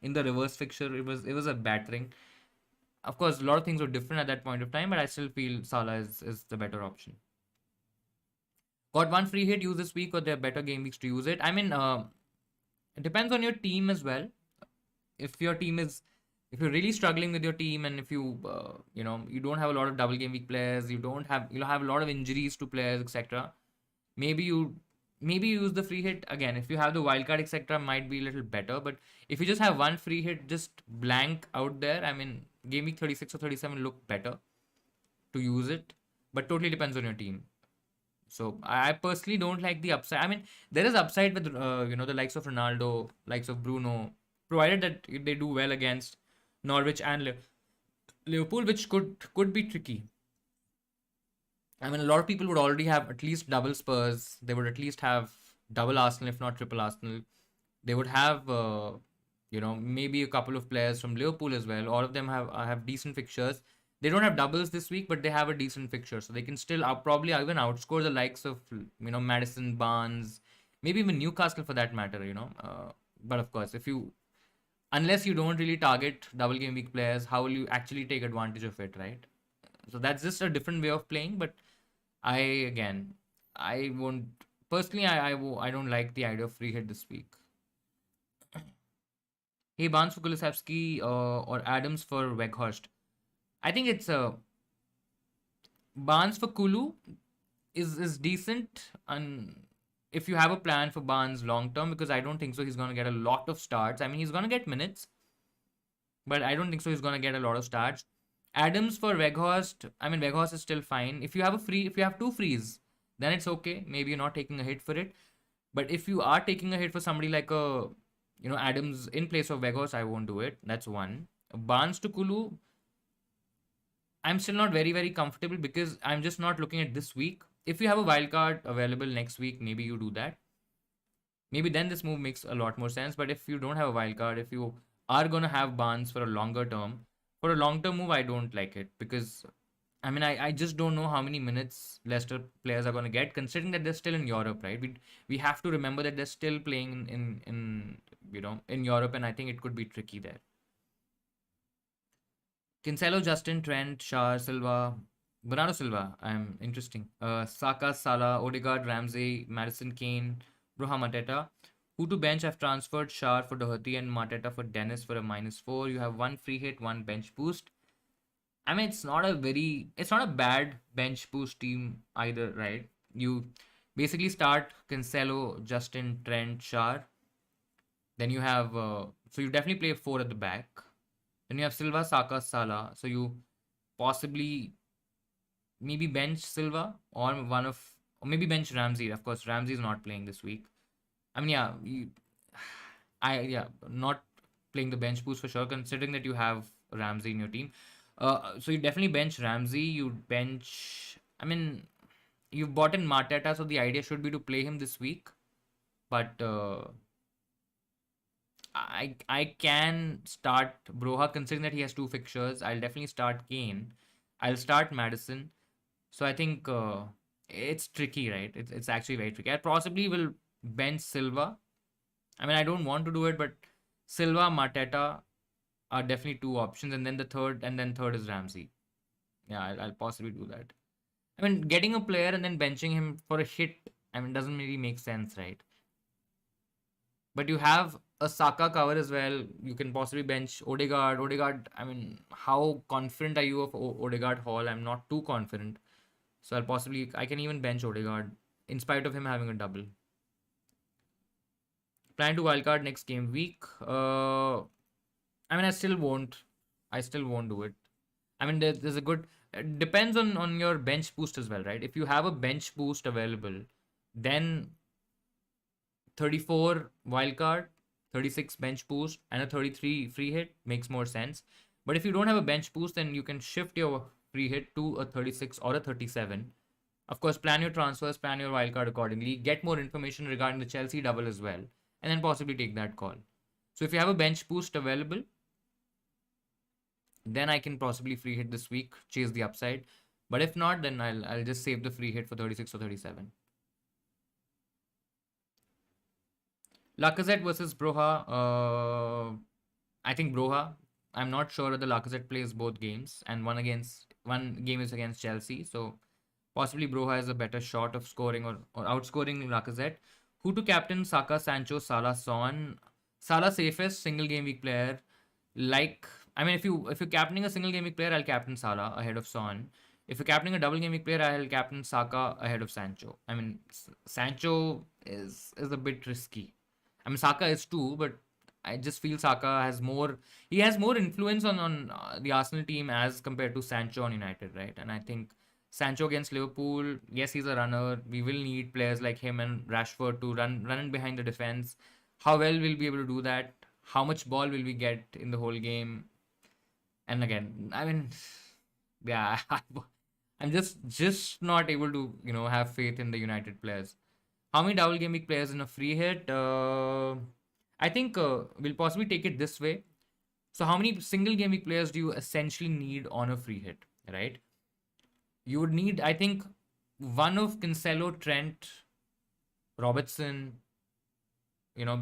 in the reverse fixture. It was a battering. Of course, a lot of things were different at that point of time, but I still feel Salah is the better option. Got one free hit use this week, or there are better game weeks to use it. I mean, it depends on your team as well. If you're really struggling with your team, and if you you don't have a lot of double game week players, you'll have a lot of injuries to players, etc. Maybe you maybe use the free hit again. If you have the wildcard, etc., might be a little better. But if you just have one free hit, just blank out there, I mean, game week 36 or 37 look better to use it, but totally depends on your team. So I personally don't like the upside. I mean, there is upside with the likes of Ronaldo, likes of Bruno, provided that they do well against Norwich and Liverpool, which could be tricky. I mean, a lot of people would already have at least double Spurs. They would at least have double Arsenal, if not triple Arsenal. They would have, maybe a couple of players from Liverpool as well. All of them have decent fixtures. They don't have doubles this week, but they have a decent fixture, so they can still probably even outscore the likes of Madison, Barnes, maybe even Newcastle for that matter. But of course, unless you don't really target double game week players, how will you actually take advantage of it, right? So that's just a different way of playing. But I again, I won't personally. I don't like the idea of free hit this week. Hey, Barnes for Kulusevski or Adams for Weghorst. I think it's Barnes for Kulu is decent, and if you have a plan for Barnes long term, because I don't think so he's gonna get a lot of starts. I mean, he's gonna get minutes, but I don't think so he's gonna get a lot of starts. Adams for Weghorst. I mean, Weghorst is still fine. If you have two frees, then it's okay. Maybe you're not taking a hit for it. But if you are taking a hit for somebody like Adams in place of Weghorst, I won't do it. That's one. Barnes to Kulu, I'm still not very, very comfortable because I'm just not looking at this week. If you have a wild card available next week, maybe you do that. Maybe then this move makes a lot more sense. But if you don't have a wild card, if you are gonna have Barnes for a longer term, for a long term move, I don't like it because I mean I just don't know how many minutes Leicester players are gonna get, considering that they're still in Europe, right? We have to remember that they're still playing in Europe, and I think it could be tricky there. Cancelo, Justin, Trent, Shah, Silva, Bernardo Silva. I'm interesting. Saka, Salah, Odegaard, Ramsey, Madison, Kane, Broha, Mateta. Who to bench? I've transferred Shah for Doherty and Mateta for Dennis for a -4. You have one free hit, one bench boost. I mean, it's not a bad bench boost team either, right? You basically start Cancelo, Justin, Trent, Shah. Then you have, so you definitely play four at the back. Then you have Silva, Saka, Salah. So you possibly maybe bench Silva or maybe bench Ramsey. Of course, Ramsey is not playing this week. I mean, yeah, not playing the bench boost for sure, considering that you have Ramsey in your team. So you definitely bench Ramsey. You bench. I mean, you've bought in Mateta, so the idea should be to play him this week. But I can start Broha, considering that he has two fixtures. I'll definitely start Kane. I'll start Madison. So I think it's tricky, right? It's actually very tricky. I possibly will bench Silva. I mean, I don't want to do it, but Silva, Mateta are definitely two options, and then third is Ramsey. Yeah, I'll possibly do that. I mean, getting a player and then benching him for a hit, I mean, doesn't really make sense, right? But you have a Saka cover as well. You can possibly bench Odegaard. Odegaard, I mean, how confident are you of Odegaard Hall? I'm not too confident. So I can even bench Odegaard in spite of him having a double. Plan to wildcard next game week. I mean, I still won't do it. I mean, there's a good. It depends on your bench boost as well, right? If you have a bench boost available, then 34 wildcard, 36 bench boost, and a 33 free hit makes more sense. But if you don't have a bench boost, then you can shift your free hit to a 36 or a 37. Of course, plan your transfers, plan your wildcard accordingly, get more information regarding the Chelsea double as well, and then possibly take that call. So if you have a bench boost available, then I can possibly free hit this week, chase the upside. But if not, then I'll just save the free hit for 36 or 37. Lacazette versus Broha. I think Broha. I'm not sure whether Lacazette plays both games, and one game is against Chelsea. So possibly Broha has a better shot of scoring or outscoring Lacazette. Who to captain? Saka, Sancho, Salah, Son. Salah safest single game week player. Like, I mean, if you're captaining a single game week player, I'll captain Salah ahead of Son. If you're captaining a double game week player, I'll captain Saka ahead of Sancho. I mean, Sancho is a bit risky. I mean, Saka is too, but I just feel Saka has more. He has more influence on the Arsenal team as compared to Sancho on United, right? And I think Sancho against Liverpool, yes, he's a runner. We will need players like him and Rashford to run in behind the defense. How well will we be able to do that? How much ball will we get in the whole game? And again, I mean, yeah, I'm just not able to have faith in the United players. How many double game week players in a free hit? I think we'll possibly take it this way. So how many single game week players do you essentially need on a free hit? Right? You would need, I think, one of Cancelo, Trent, Robertson.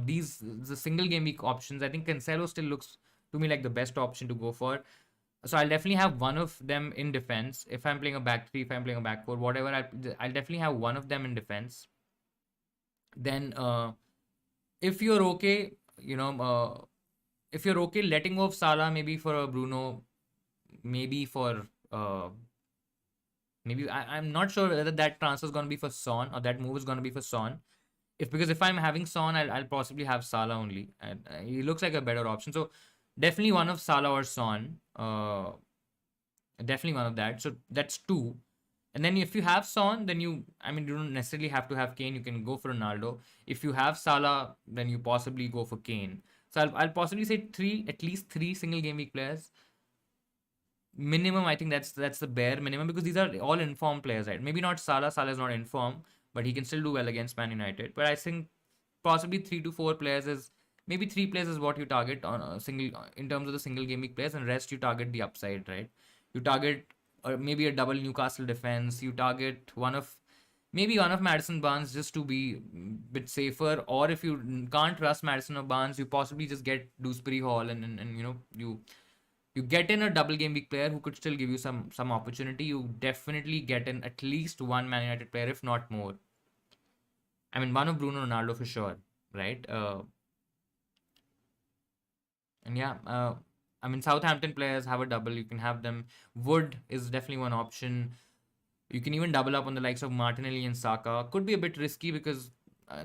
These the single game week options. I think Cancelo still looks to me like the best option to go for. So I'll definitely have one of them in defense. If I'm playing a back three, if I'm playing a back four, whatever, I'll definitely have one of them in defense. Then, if you're okay, if you're okay letting go of Salah, maybe for a Bruno, maybe for maybe I'm not sure whether that transfer is going to be for Son or that move is going to be for Son. Because if I'm having Son, I'll possibly have Salah only, and he looks like a better option. So definitely one of Salah or Son. Definitely one of that. So that's two. And then if you have Son, then I mean, you don't necessarily have to have Kane. You can go for Ronaldo. If you have Salah, then you possibly go for Kane. So I'll possibly say at least three single game week players. Minimum, I think that's the bare minimum, because these are all informed players, right? Maybe not Salah. Salah is not informed, but he can still do well against Man United. But I think possibly 3 to 4 players is maybe 3 players is what you target on a single in terms of the single game week players, and rest you target the upside, right? You target maybe a double Newcastle defense. You target maybe one of Madison Barnes just to be bit safer. Or if you can't trust Madison or Barnes, you possibly just get Dewsbury Hall, and you get in a double game week player who could still give you some opportunity. You definitely get in at least one Man United player, if not more. I mean, one of Bruno Ronaldo for sure, right? And yeah, I mean, Southampton players have a double. You can have them. Wood is definitely one option. You can even double up on the likes of Martinelli and Saka. Could be a bit risky because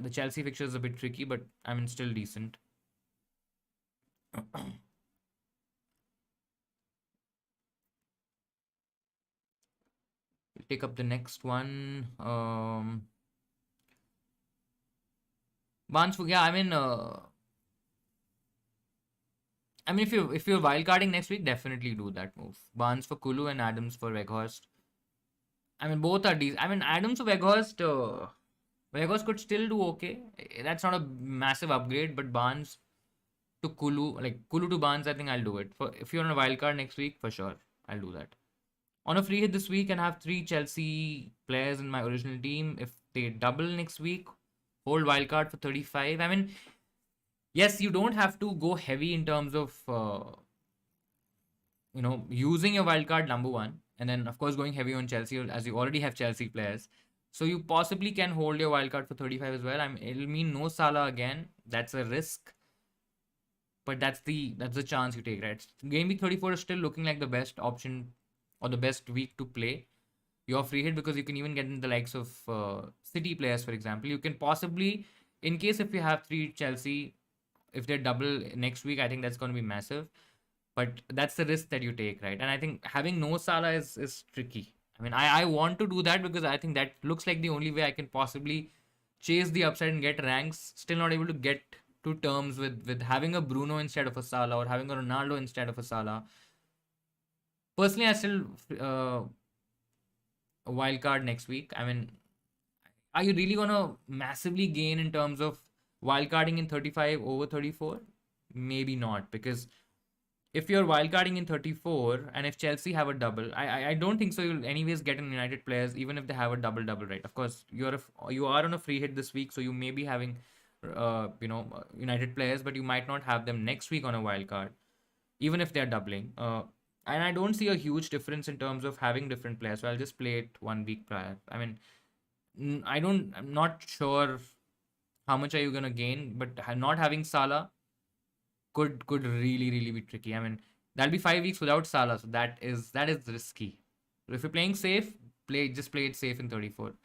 the Chelsea fixture is a bit tricky, but I mean, still decent. Take up the next one. Barnes, yeah, I mean, if you're wildcarding next week, definitely do that move. Barnes for Kulu and Adams for Weghorst. I mean, both are decent. I mean, Adams or Weghorst, Weghorst could still do okay. That's not a massive upgrade, but Barnes to Kulu, like Kulu to Barnes, I think I'll do it. For if you're on a wildcard next week, for sure, I'll do that. On a free hit this week, and have 3 Chelsea players in my original team. If they double next week, hold wildcard for 35. I mean, yes, you don't have to go heavy in terms of using your wildcard number one, and then of course going heavy on Chelsea as you already have Chelsea players. So you possibly can hold your wildcard for 35 as well. It'll mean no Salah again. That's a risk, but that's the chance you take, right? Game week 34 is still looking like the best option or the best week to play your free hit, because you can even get in the likes of City players, for example. You can possibly, in case if you have 3 Chelsea, if they're double next week, I think that's going to be massive. But that's the risk that you take, right? And I think having no Salah is tricky. I mean, I want to do that because I think that looks like the only way I can possibly chase the upside and get ranks. Still not able to get to terms with having a Bruno instead of a Salah, or having a Ronaldo instead of a Salah. Personally, I still a wild card next week. I mean, are you really gonna massively gain in terms of wildcarding in 35 over 34? Maybe not, because if you're wildcarding in 34 and if Chelsea have a double, I don't think so. You'll anyways get in United players even if they have a double, right? Of course, you are on a free hit this week, so you may be having United players, but you might not have them next week on a wildcard, even if they're doubling. And I don't see a huge difference in terms of having different players. So I'll just play it one week prior. I mean, I'm not sure how much are you gonna gain, but not having Salah could really be tricky. I mean, that'll be 5 weeks without Salah, so that is risky, If you're playing safe, play it safe in 34. Do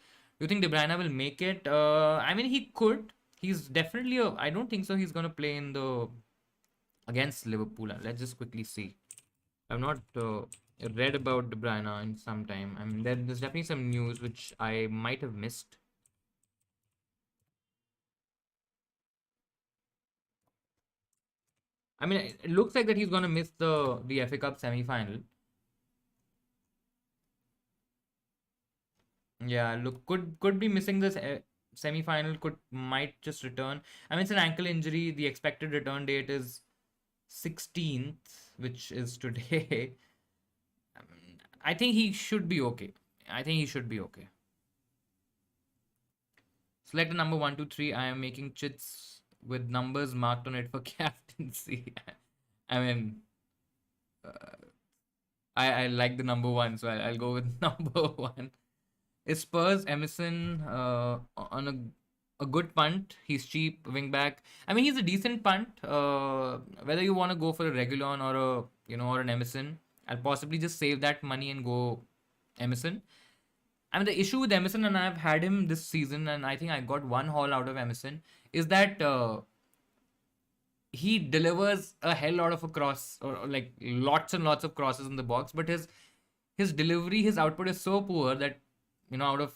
you think De Bruyne will make it? I mean, he could. He's definitely a. I don't think so. He's gonna play in the against Liverpool. Let's just quickly see. I've not read about De Bruyne in some time. I mean, there's definitely some news which I might have missed. I mean, it looks like that he's gonna miss the FA Cup semi-final. Yeah, look, could be missing this semi-final. Could might just return. I mean, it's an ankle injury. The expected return date is 16th, which is today. I think he should be okay. I think he should be okay. Select the number 1, 2, 3. I am making chits with numbers marked on it for captaincy. I mean, I like the number one, so I'll go with number one. Is Spurs Emerson on a good punt? He's cheap, wing back. I mean, he's a decent punt. Whether you want to go for a Regulon or a or an Emerson, I'll possibly just save that money and go Emerson. I mean, the issue with Emerson, and I've had him this season, and I think I got one haul out of Emerson, is that he delivers a hell lot of a cross or like lots and lots of crosses in the box, but his delivery, his output is so poor that out of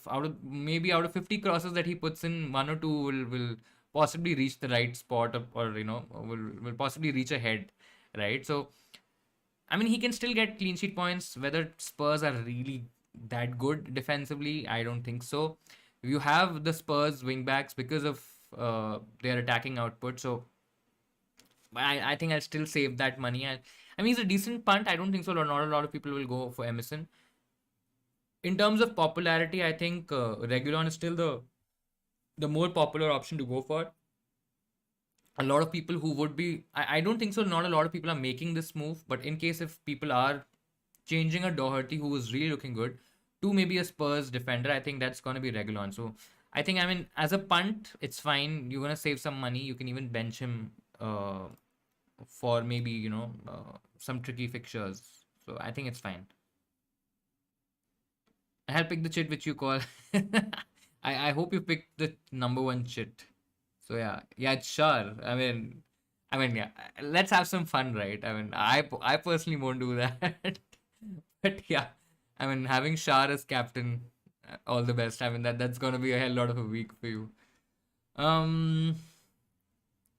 50 crosses that he puts in, one or two will possibly reach the right spot, or will possibly reach a head, right? So I mean, he can still get clean sheet points. Whether Spurs are really that good defensively, I don't think so. You have the Spurs wingbacks because of their attacking output. So I think I'll still save that money. I mean, he's a decent punt. I don't think so. Not a lot of people will go for Emerson. In terms of popularity, I think Regulon is still the more popular option to go for. A lot of people who would be, I don't think so. Not a lot of people are making this move, but in case if people are changing a Doherty who is really looking good to maybe a Spurs defender, I think that's going to be Regulon. So I think, I mean, as a punt, it's fine. You're going to save some money. You can even bench him for maybe, some tricky fixtures. So I think it's fine. I'll pick the chit which you call. I hope you picked the number one chit. So yeah, sure. I mean, yeah. Let's have some fun, right? I mean, I personally won't do that, but yeah. I mean, having Shar as captain, all the best. I mean, that's gonna be a hell lot of a week for you. Um,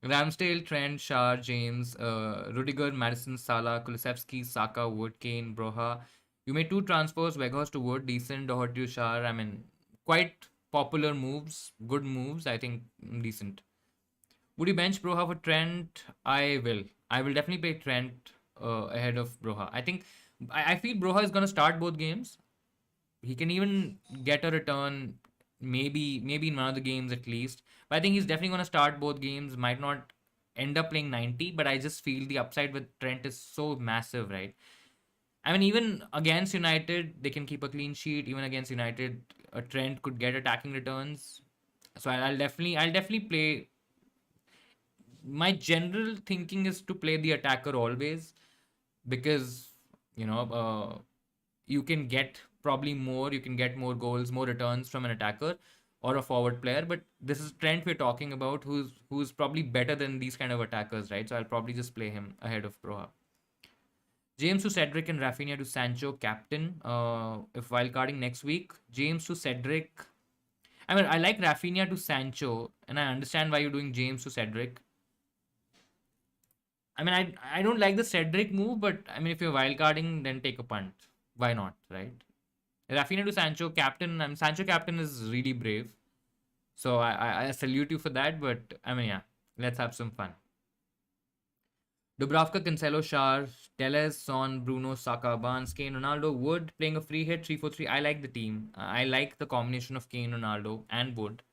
Ramsdale, Trent, Shah, James, Rudiger, Madison, Salah, Kulusevski, Saka, Wood, Kane, Broha. You made two transfers, Weghorst to Wood, decent, Doherty to Shah. I mean, quite popular moves, good moves. I think decent. Would you bench Broha for Trent? I will. I will definitely play Trent ahead of Broha. I think I feel Broha is going to start both games. He can even get a return, maybe in one of the games at least. But I think he's definitely going to start both games. Might not end up playing 90, but I just feel the upside with Trent is so massive, right? I mean, even against United, they can keep a clean sheet. Even against United, a Trent could get attacking returns. So I'll definitely play. My general thinking is to play the attacker always, because you know you can get probably more, you can get more goals, more returns from an attacker or a forward player. But this is Trent we're talking about, who's probably better than these kind of attackers, right? So I'll probably just play him ahead of Proha. James to Cedric and Rafinha to Sancho captain. If wildcarding next week, James to Cedric. I mean, I like Rafinha to Sancho, and I understand why you're doing James to Cedric. I mean, I don't like the Cedric move, but I mean, if you're wildcarding, then take a punt. Why not, right? Rafinha to Sancho captain. Sancho captain is really brave, so I salute you for that. But I mean, yeah, let's have some fun. Dubravka, Cancelo, Shar, Teles, Son, Bruno, Saka, Barnes, Kane, Ronaldo, Wood playing a free hit 3-4-3. I like the team. I like the combination of Kane, Ronaldo, and Wood.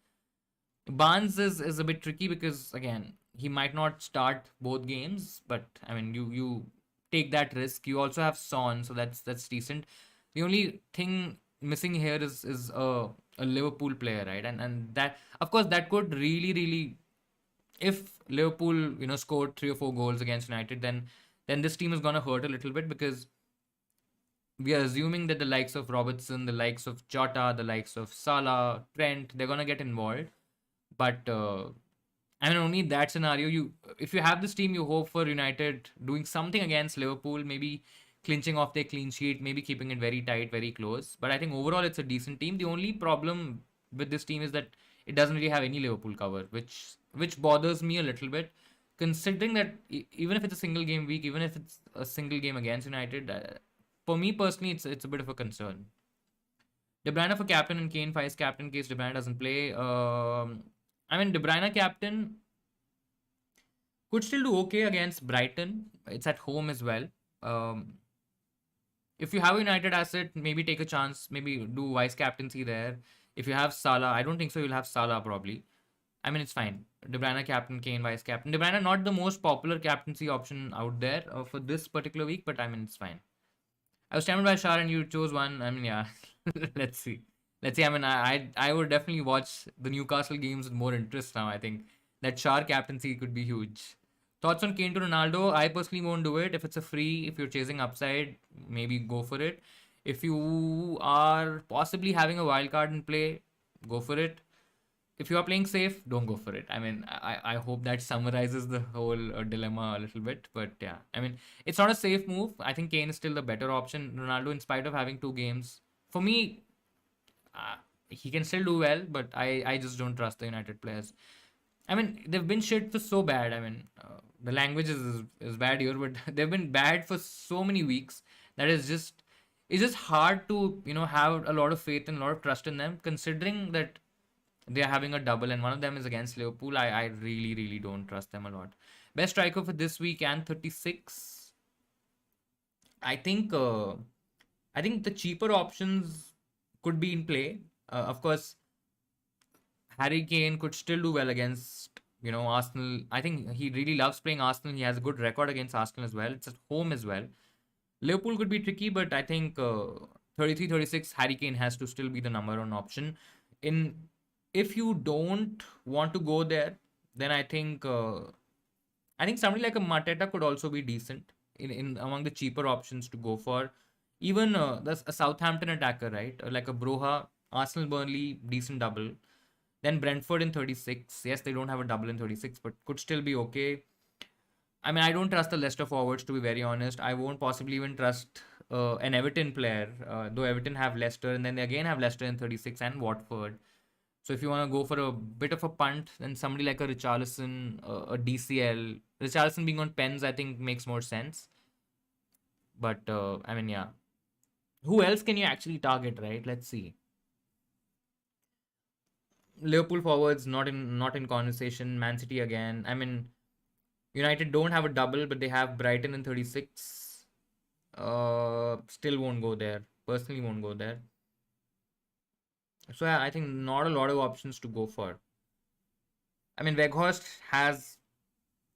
Barnes is a bit tricky because again he might not start both games, but I mean you take that risk. You also have Son, so that's decent. The only thing missing here is a Liverpool player, right? And that, of course, that could really, if Liverpool scored 3 or 4 goals against United, then this team is gonna hurt a little bit, because we are assuming that the likes of Robertson, the likes of Jota, the likes of Salah, Trent, they're gonna get involved. But I mean, only in that scenario, you if you have this team, you hope for United doing something against Liverpool, maybe clinching off their clean sheet, maybe keeping it very tight, very close. But I think overall, it's a decent team. The only problem with this team is that it doesn't really have any Liverpool cover, which bothers me a little bit, considering that even if it's a single game week, even if it's a single game against United, for me personally, it's a bit of a concern. De Bruyne for captain and Kane vice captain in case De Bruyne doesn't play. I mean, De Bruyne captain could still do okay against Brighton. It's at home as well. Um, if you have a United asset, maybe take a chance. Maybe do vice captaincy there. If you have Salah, I don't think so. You'll have Salah probably. I mean, it's fine. De Bruyne captain, Kane vice captain. De Bruyne not the most popular captaincy option out there for this particular week, but I mean, it's fine. I was tempted by Shah and you chose one. I mean, yeah. Let's see. Let's see. I mean, I would definitely watch the Newcastle games with more interest now. I think that Shah captaincy could be huge. Thoughts on Kane to Ronaldo? I personally won't do it. If it's a free, if you're chasing upside, maybe go for it. If you are possibly having a wild card in play, go for it. If you are playing safe, don't go for it. I mean, I hope that summarizes the whole dilemma a little bit. But yeah, I mean, it's not a safe move. I think Kane is still the better option. Ronaldo, in spite of having two games, for me, uh, he can still do well, but I just don't trust the United players. I mean, they've been shit for so bad. I mean, the language is bad here, but they've been bad for so many weeks that it's just hard to have a lot of faith and a lot of trust in them, considering that they are having a double and one of them is against Liverpool. I really really don't trust them a lot. Best striker for this week and 36. I think I think the cheaper options could be in play. Of course, Harry Kane could still do well against Arsenal. I think he really loves playing Arsenal. He has a good record against Arsenal as well. It's at home as well. Liverpool could be tricky, but I think 33, 36, Harry Kane has to still be the number one option. In If you don't want to go there, then I think somebody like a Mateta could also be decent in among the cheaper options to go for. Even there's a Southampton attacker, right? Like a Broha, Arsenal, Burnley, decent double. Then Brentford in 36. Yes, they don't have a double in 36, but could still be okay. I mean, I don't trust the Leicester forwards, to be very honest. I won't possibly even trust an Everton player, though Everton have Leicester, and then they again have Leicester in 36 and Watford. So if you want to go for a bit of a punt, then somebody like a Richarlison, a DCL, Richarlison being on pens, I think makes more sense. But I mean, yeah, who else can you actually target, right? Let's see. Liverpool forwards not in conversation. Man City again. I mean, United don't have a double, but they have Brighton in 36. Still won't go there. Personally, won't go there. So yeah, I think not a lot of options to go for. I mean, Weghorst has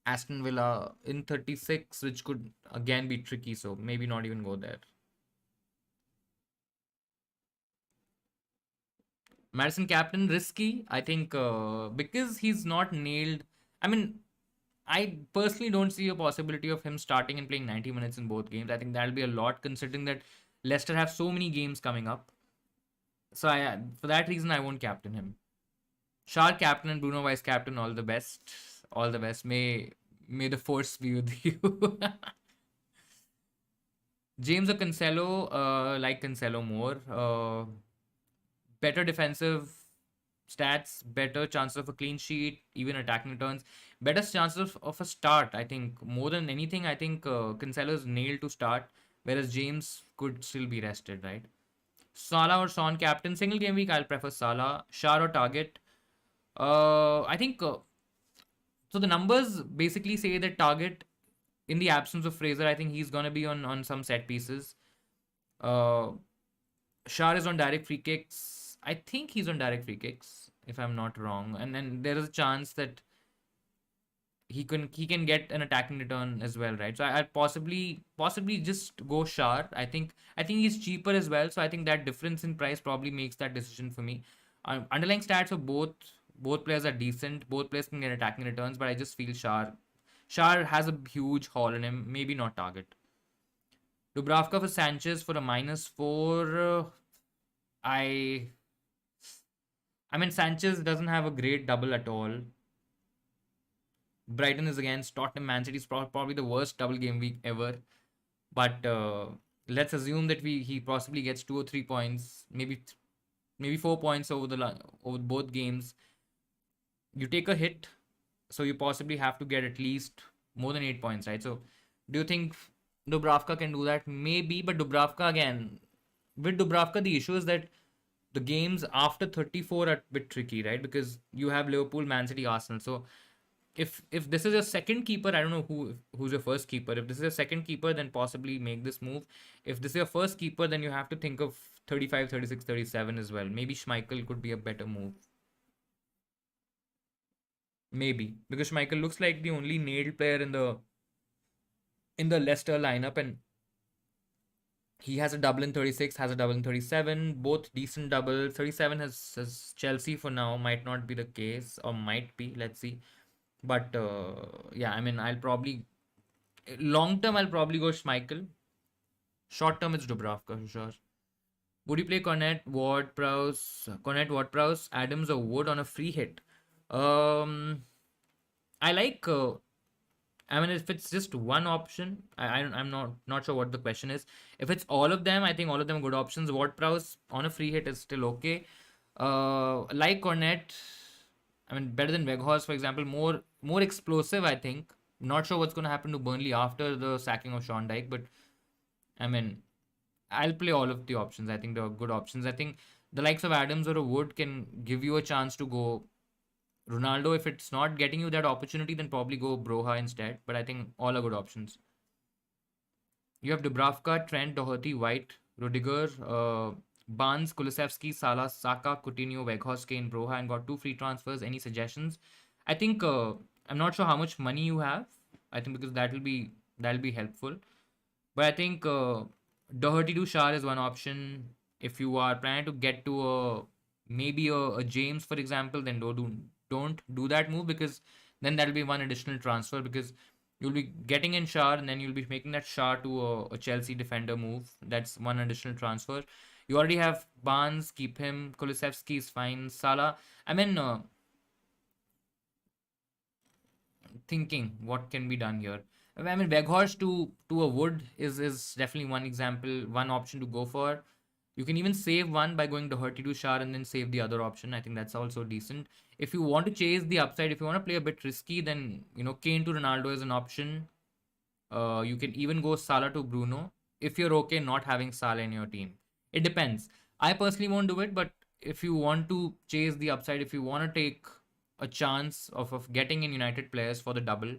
Aston Villa in 36, which could again be tricky. So maybe not even go there. Madison captain risky. I think because he's not nailed. I mean, I personally don't see a possibility of him starting and playing 90 minutes in both games. I think that'll be a lot considering that Leicester have so many games coming up. So for that reason, I won't captain him. Shah captain and Bruno vice captain. All the best. All the best. May the force be with you. James or Cancelo, like Cancelo more. Better defensive stats, better chances of a clean sheet, even attacking returns, better chances of a start. I think more than anything, I think Cancelo is nailed to start, whereas James could still be rested, right? Salah or Son captain, single game week, I'll prefer Salah. Shah or target. I think so. The numbers basically say that target, in the absence of Fraser, I think he's gonna be on some set pieces. Uh, Shah is on direct free kicks. I think he's on direct free kicks, if I'm not wrong. And then there is a chance that he can get an attacking return as well, right? So I'd possibly just go Shah. I think he's cheaper as well. So I think that difference in price probably makes that decision for me. Underlying stats of both players are decent. Both players can get attacking returns, but I just feel Shah has a huge haul in him. Maybe not target. Dubravka for Sanchez for a -4. I I mean, Sanchez doesn't have a great double at all. Brighton is against Tottenham. Man City is probably the worst double game week ever. But let's assume that he possibly gets 2 or 3 points, maybe 4 points over both games. You take a hit, so you possibly have to get at least more than 8 points, right? So, do you think Dubravka can do that? Maybe, but Dubravka again. With Dubravka, the issue is that the games after 34 are a bit tricky, right? Because you have Liverpool, Man City, Arsenal. So if this is your second keeper, I don't know who's your first keeper. If this is your second keeper, then possibly make this move. If this is your first keeper, then you have to think of 35, 36, 37 as well. Maybe Schmeichel could be a better move. Maybe because Schmeichel looks like the only nailed player in the Leicester lineup, and he has a double in 36, has a double in 37, both decent doubles. 37 has Chelsea for now. Might not be the case, or might be. Let's see. But yeah, I mean, I'll probably long term I'll probably go Schmeichel. Short term it's Dubravka for sure. Would you play Cornet, Ward Prowse, Adams, or Wood on a free hit? Um, I like. I mean, if it's just one option, I'm not sure what the question is. If it's all of them, I think all of them are good options. Ward Prowse on a free hit is still okay. Like Cornet, I mean, better than Weghorst, for example. More explosive, I think. Not sure what's going to happen to Burnley after the sacking of Sean Dyche, but I mean, I'll play all of the options. I think they're good options. I think the likes of Adams or a Wood can give you a chance to go Ronaldo. If it's not getting you that opportunity, then probably go Broha instead. But I think all are good options. You have Dubravka, Trent, Doherty, White, Rudiger, Barnes, Kulusevski, Salah, Saka, Coutinho, Weghorst, Kane, Broha, and got two free transfers. Any suggestions? I think I'm not sure how much money you have. I think because that'll be helpful. But I think Doherty to Shah is one option. If you are planning to get to maybe a James, for example, then don't do that move, because then that'll be one additional transfer, because you'll be getting in Shah and then you'll be making that Shah to a Chelsea defender move. That's one additional transfer. You already have Barnes, keep him. Kulusevski is fine. Salah. I mean, thinking what can be done here. I mean, Weghorst to a Wood is definitely one example, one option to go for. You can even save one by going Doherty to Shah and then save the other option. I think that's also decent. If you want to chase the upside, if you want to play a bit risky, then Kane to Ronaldo is an option. You can even go Salah to Bruno if you're okay not having Salah in your team. It depends. I personally won't do it, but if you want to chase the upside, if you want to take a chance of getting in United players for the double,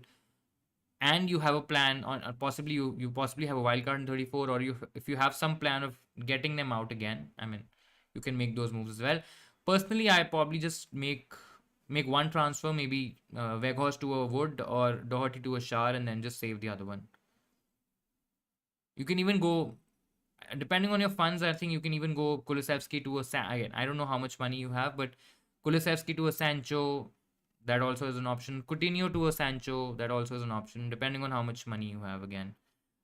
and you have a plan on possibly you possibly have a wild card in 34, or if you have some plan of getting them out again, I mean, you can make those moves as well. Personally, I probably just make one transfer, maybe Weghorst to a Wood or Doherty to a Shah, and then just save the other one. You can even go, depending on your funds, I think you can even go Kulusevski to a again, I don't know how much money you have, but Kulusevski to a Sancho, that also is an option. Coutinho to a Sancho, that also is an option, depending on how much money you have again.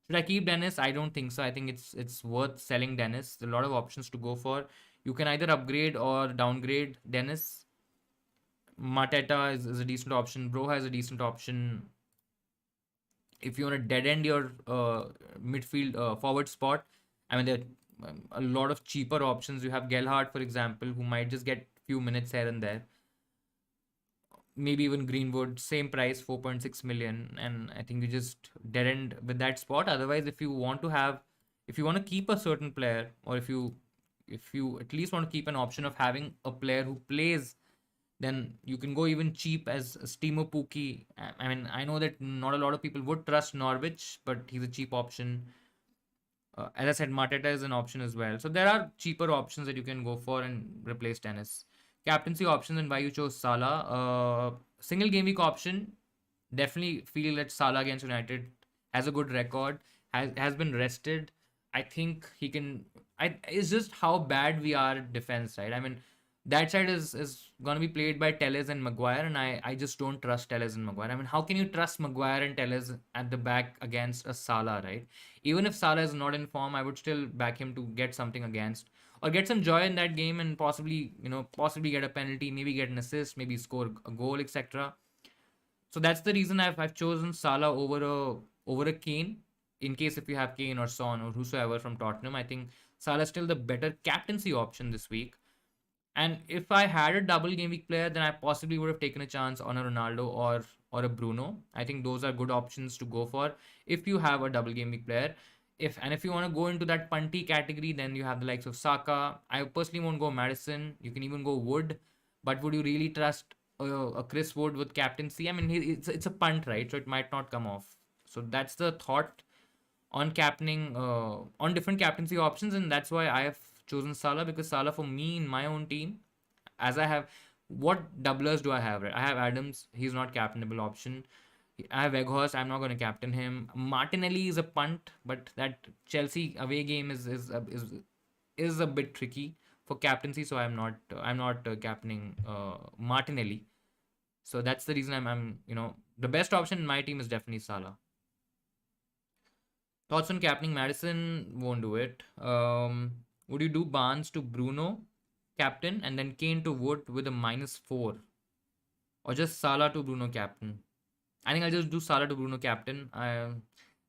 Should I keep Dennis? I don't think so. I think it's worth selling Dennis. There's a lot of options to go for. You can either upgrade or downgrade Dennis. Mateta is a decent option. Broha is a decent option. If you want to dead end your midfield forward spot, I mean, there are a lot of cheaper options. You have Gelhardt, for example, who might just get few minutes here and there. Maybe even Greenwood, same price, 4.6 million, and I think you just dead end with that spot. Otherwise, if you want to keep a certain player, or if you at least want to keep an option of having a player who plays, then you can go even cheap as Stimo Pukki. I mean, I know that not a lot of people would trust Norwich, but he's a cheap option. As I said, Mateta is an option as well. So there are cheaper options that you can go for and replace Dennis. Captaincy options and why you chose Salah. Single game week option. Definitely feel that Salah against United has a good record. Has been rested. I think he can. It's just how bad we are at defense, right? I mean, That side is gonna be played by Telles and Maguire, and I just don't trust Telles and Maguire. I mean, how can you trust Maguire and Telles at the back against a Salah, right? Even if Salah is not in form, I would still back him to get something against or get some joy in that game and possibly, possibly get a penalty, maybe get an assist, maybe score a goal, etc. So that's the reason I've chosen Salah over a Kane. In case if you have Kane or Son or whosoever from Tottenham, I think Salah is still the better captaincy option this week. And if I had a double game week player, then I possibly would have taken a chance on a Ronaldo or a Bruno. I think those are good options to go for if you have a double game week player. If you want to go into that punty category, then you have the likes of Saka. I personally won't go Madison. You can even go Wood, but would you really trust a Chris Wood with captaincy? I mean, it's a punt, right? So it might not come off. So that's the thought on captaining on different captaincy options, and that's why I have chosen Salah, because Salah for me in my own team, as I have, what doublers do I have? Right, I have Adams. He's not captainable option. I have Weghorst. I'm not going to captain him. Martinelli is a punt, but that Chelsea away game is a bit tricky for captaincy. So I'm not captaining Martinelli. So that's the reason I'm the best option in my team is definitely Salah. Thoughts on captaining Madison? Won't do it. Would you do Barnes to Bruno, captain, and then Kane to Wood with a -4? Or just Salah to Bruno, captain? I think I'll just do Salah to Bruno, captain. I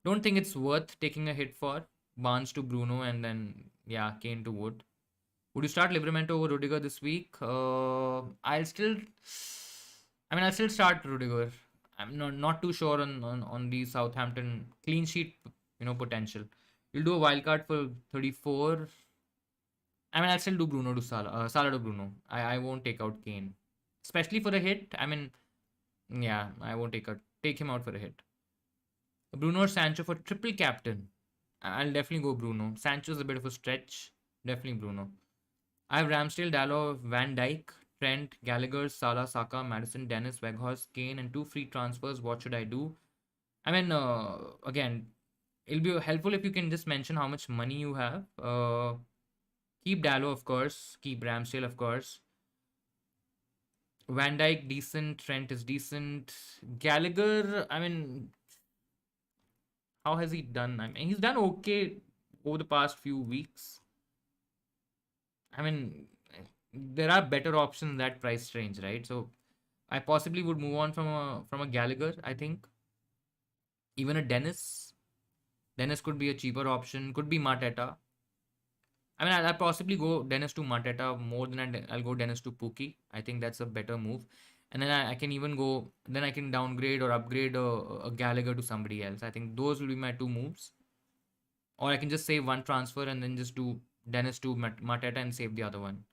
don't think it's worth taking a hit for Barnes to Bruno and then, yeah, Kane to Wood. Would you start Livramento over Rudiger this week? I'll still start Rudiger. I'm not too sure on the Southampton clean sheet, potential. You'll do a wild card for 34. I mean, I'll still do Bruno to Salah, Salah to Bruno. I won't take out Kane, especially for a hit. I mean, yeah, I won't take him out for a hit. Bruno or Sancho for triple captain. I'll definitely go Bruno. Sancho's a bit of a stretch. Definitely Bruno. I have Ramsdale, Dalot, Van Dyke, Trent, Gallagher, Salah, Saka, Madison, Dennis, Weghorst, Kane, and 2 free transfers. What should I do? I mean, again, it'll be helpful if you can just mention how much money you have. Keep Dalot, of course. Keep Ramsdale, of course. Van Dyke, decent. Trent is decent. Gallagher, I mean, how has he done? I mean, he's done okay over the past few weeks. I mean, there are better options in that price range, right? So I possibly would move on from a Gallagher. I think even a Dennis. Dennis could be a cheaper option. Could be Mateta. I mean, I'll possibly go Dennis to Mateta more than I'll go Dennis to Pookie. I think that's a better move. And then I can even go, then I can downgrade or upgrade a Gallagher to somebody else. I think those will be my two moves. Or I can just save one transfer and then just do Dennis to Mateta and save the other one.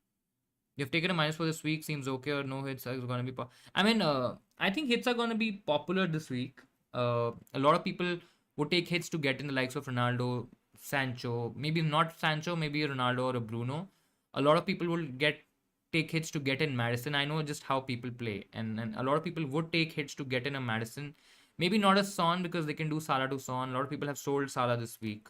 You've taken a minus for this week. Seems okay, or no hits are going to be. I mean, I think hits are going to be popular this week. A lot of people would take hits to get in the likes of Ronaldo, Sancho. Maybe not Sancho, maybe a Ronaldo or a Bruno. A lot of people will take hits to get in Madison. I know just how people play, and a lot of people would take hits to get in a Madison. Maybe not a Son because they can do Salah to Son. A lot of people have sold Salah this week,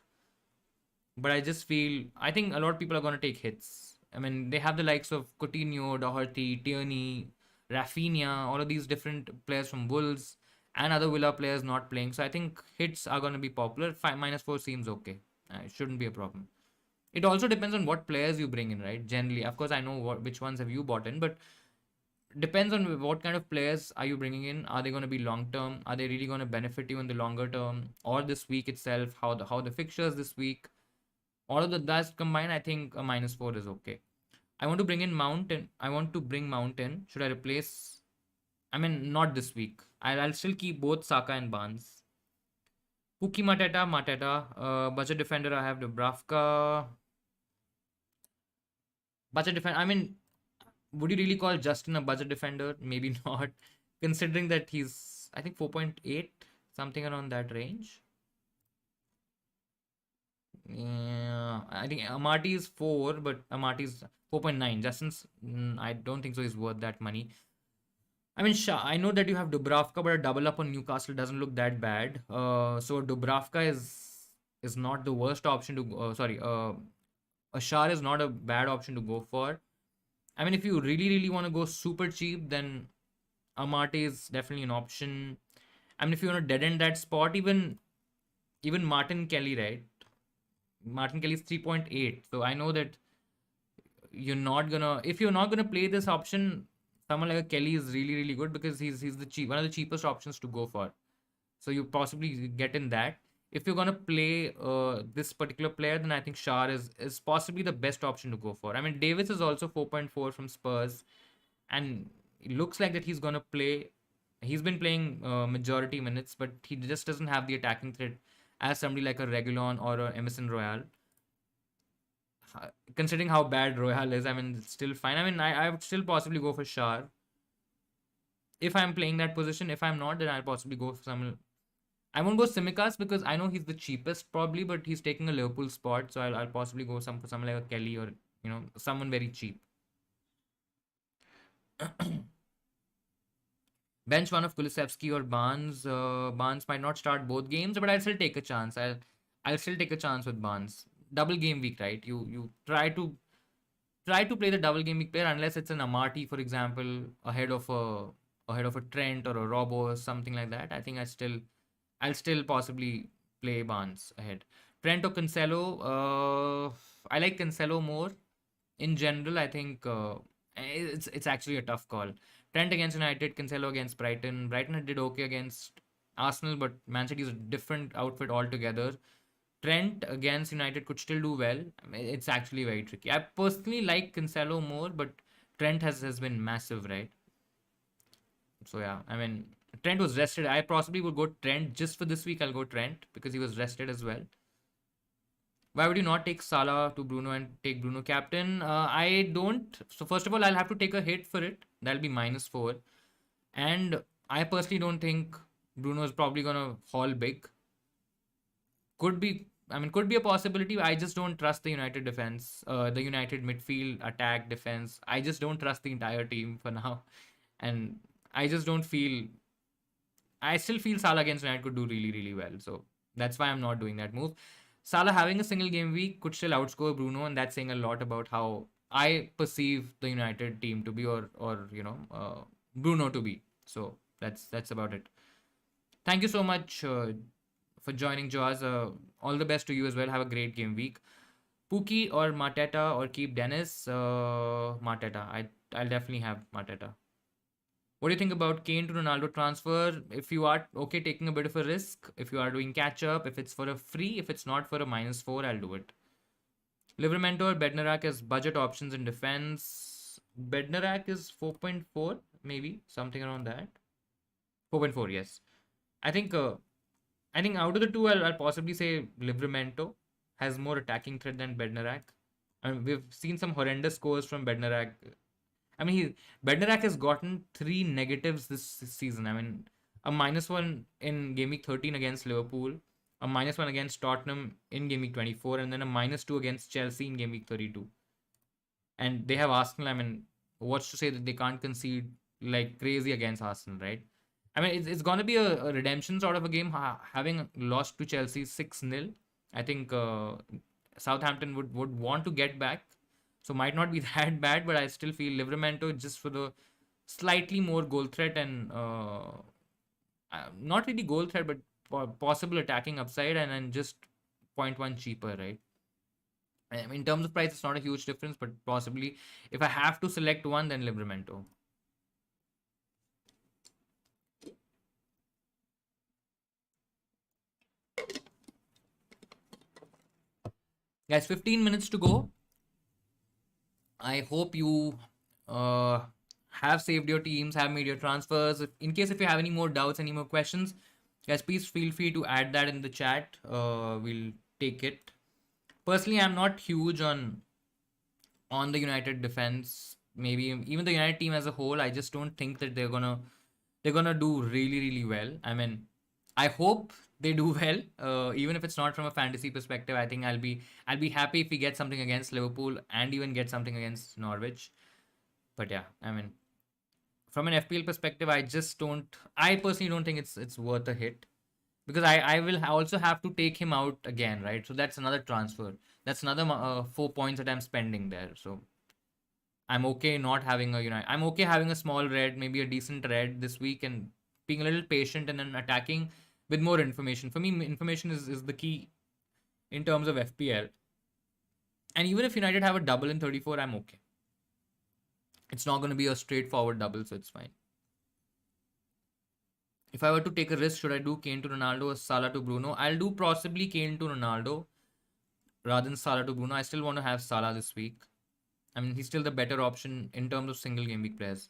but I think a lot of people are going to take hits. I mean, they have the likes of Coutinho, Doherty, Tierney, Rafinha, all of these different players from Wolves and other Villa players not playing. So I think hits are going to be popular. 5 -4 seems okay. It shouldn't be a problem. It also depends on what players you bring in, right? Generally, of course, I know which ones have you bought in, but depends on what kind of players are you bringing in. Are they going to be long term? Are they really going to benefit you in the longer term or this week itself? How the fixtures this week? All of that combined, I think a -4 is okay. I want to bring in Mount and I want to bring Mount in. Should I replace? I mean, not this week. I'll still keep both Saka and Barnes. Puki Mateta. Budget defender, I have Dubravka. Budget defender, I mean, would you really call Justin a budget defender? Maybe not. Considering that he's, I think, 4.8, something around that range. Yeah, I think Amati is 4, but Amati is 4.9. Justin's, I don't think so. He's worth that money. I mean, I know that you have Dubravka, but a double up on Newcastle doesn't look that bad. So Dubravka is not the worst option to. Ashar is not a bad option to go for. I mean, if you really, really want to go super cheap, then Amate is definitely an option. I mean, if you want to dead end that spot, even Martin Kelly, right? Martin Kelly's 3.8. So I know that if you're not gonna play this option, someone like a Kelly is really, really good because he's the cheap one of the cheapest options to go for. So you possibly get in that. If you're gonna play this particular player, then I think Shah is possibly the best option to go for. I mean, Davis is also 4.4 from Spurs, and it looks like that he's gonna play. He's been playing majority minutes, but he just doesn't have the attacking threat as somebody like a Regulon or a Emerson Royale. Considering how bad Royale is, I mean, it's still fine. I mean, I would still possibly go for Shah if I'm playing that position. If I'm not, then I'll possibly go for some. I won't go Simicast because I know he's the cheapest probably, but he's taking a Liverpool spot, so I'll possibly go for someone like a Kelly or someone very cheap. Bench one of Kulusevski or Barnes. Barnes might not start both games, but I'll still take a chance. I'll still take a chance with Barnes. Double game week, right? You try to play the double game week player unless it's an Amati, for example, ahead of a Trent or a Robbo or something like that. I think I'll still possibly play Barnes ahead. Trent or Cancelo. I like Cancelo more in general. I think it's actually a tough call. Trent against United, Cancelo against Brighton. Brighton did okay against Arsenal, but Man City is a different outfit altogether. Trent against United could still do well. I mean, it's actually very tricky. I personally like Cancelo more, but Trent has been massive, right? So yeah, I mean, Trent was rested. I possibly would go Trent just for this week. I'll go Trent because he was rested as well. Why would you not take Salah to Bruno and take Bruno captain? I don't. So first of all, I'll have to take a hit for it. That'll be -4. And I personally don't think Bruno is probably gonna haul big. Could be. I mean, could be a possibility. I just don't trust the United defense, the United midfield, attack, defense. I just don't trust the entire team for now, and I just don't feel. I still feel Salah against United could do really, really well. So that's why I'm not doing that move. Salah having a single game week could still outscore Bruno, and that's saying a lot about how I perceive the United team to be, or Bruno to be. So that's about it. Thank you so much for joining, Joaz. All the best to you as well. Have a great game week. Pookie or Mateta or keep Dennis? Mateta. I'll definitely have Mateta. What do you think about Kane to Ronaldo transfer? If you are okay taking a bit of a risk, if you are doing catch up, if it's for a free, if it's not for a -4, I'll do it. Livermento or Bednarak as budget options in defense. Bednarak is 4.4, maybe something around that. 4.4, yes. I think I think out of the two, I'll possibly say Livramento has more attacking threat than Bednarak. I mean, we've seen some horrendous scores from Bednarak. I mean, Bednarak has gotten 3 negatives this season. I mean, a -1 in game week 13 against Liverpool, a -1 against Tottenham in game week 24, and then a -2 against Chelsea in game week 32. And they have Arsenal. I mean, what's to say that they can't concede like crazy against Arsenal, right? I mean, it's going to be a redemption sort of a game, having lost to Chelsea 6-0. I think Southampton would want to get back, so might not be that bad, but I still feel Livramento just for the slightly more goal threat and not really goal threat, but possible attacking upside, and then just 0.1 cheaper, right? In terms of price, it's not a huge difference, but possibly if I have to select one, then Livramento. Guys, 15 minutes to go. I hope you have saved your teams, have made your transfers. In case if you have any more doubts, any more questions, guys, please feel free to add that in the chat. We'll take it. Personally, I'm not huge on the United defense. Maybe even the United team as a whole. I just don't think that they're gonna do really, really well. I mean, I hope they do well, even if it's not from a fantasy perspective. I think I'll be happy if we get something against Liverpool and even get something against Norwich. But yeah, I mean, from an FPL perspective, I personally don't think it's worth a hit because I will also have to take him out again, right? So that's another transfer. That's another 4 points that I'm spending there. So I'm okay not having a I'm okay having a small red, maybe a decent red this week, and being a little patient and then attacking with more information. For me, information is the key in terms of FPL. And even if United have a double in 34, I'm okay. It's not going to be a straightforward double, so it's fine. If I were to take a risk, should I do Kane to Ronaldo or Salah to Bruno? I'll do possibly Kane to Ronaldo rather than Salah to Bruno. I still want to have Salah this week. I mean, he's still the better option in terms of single game week players.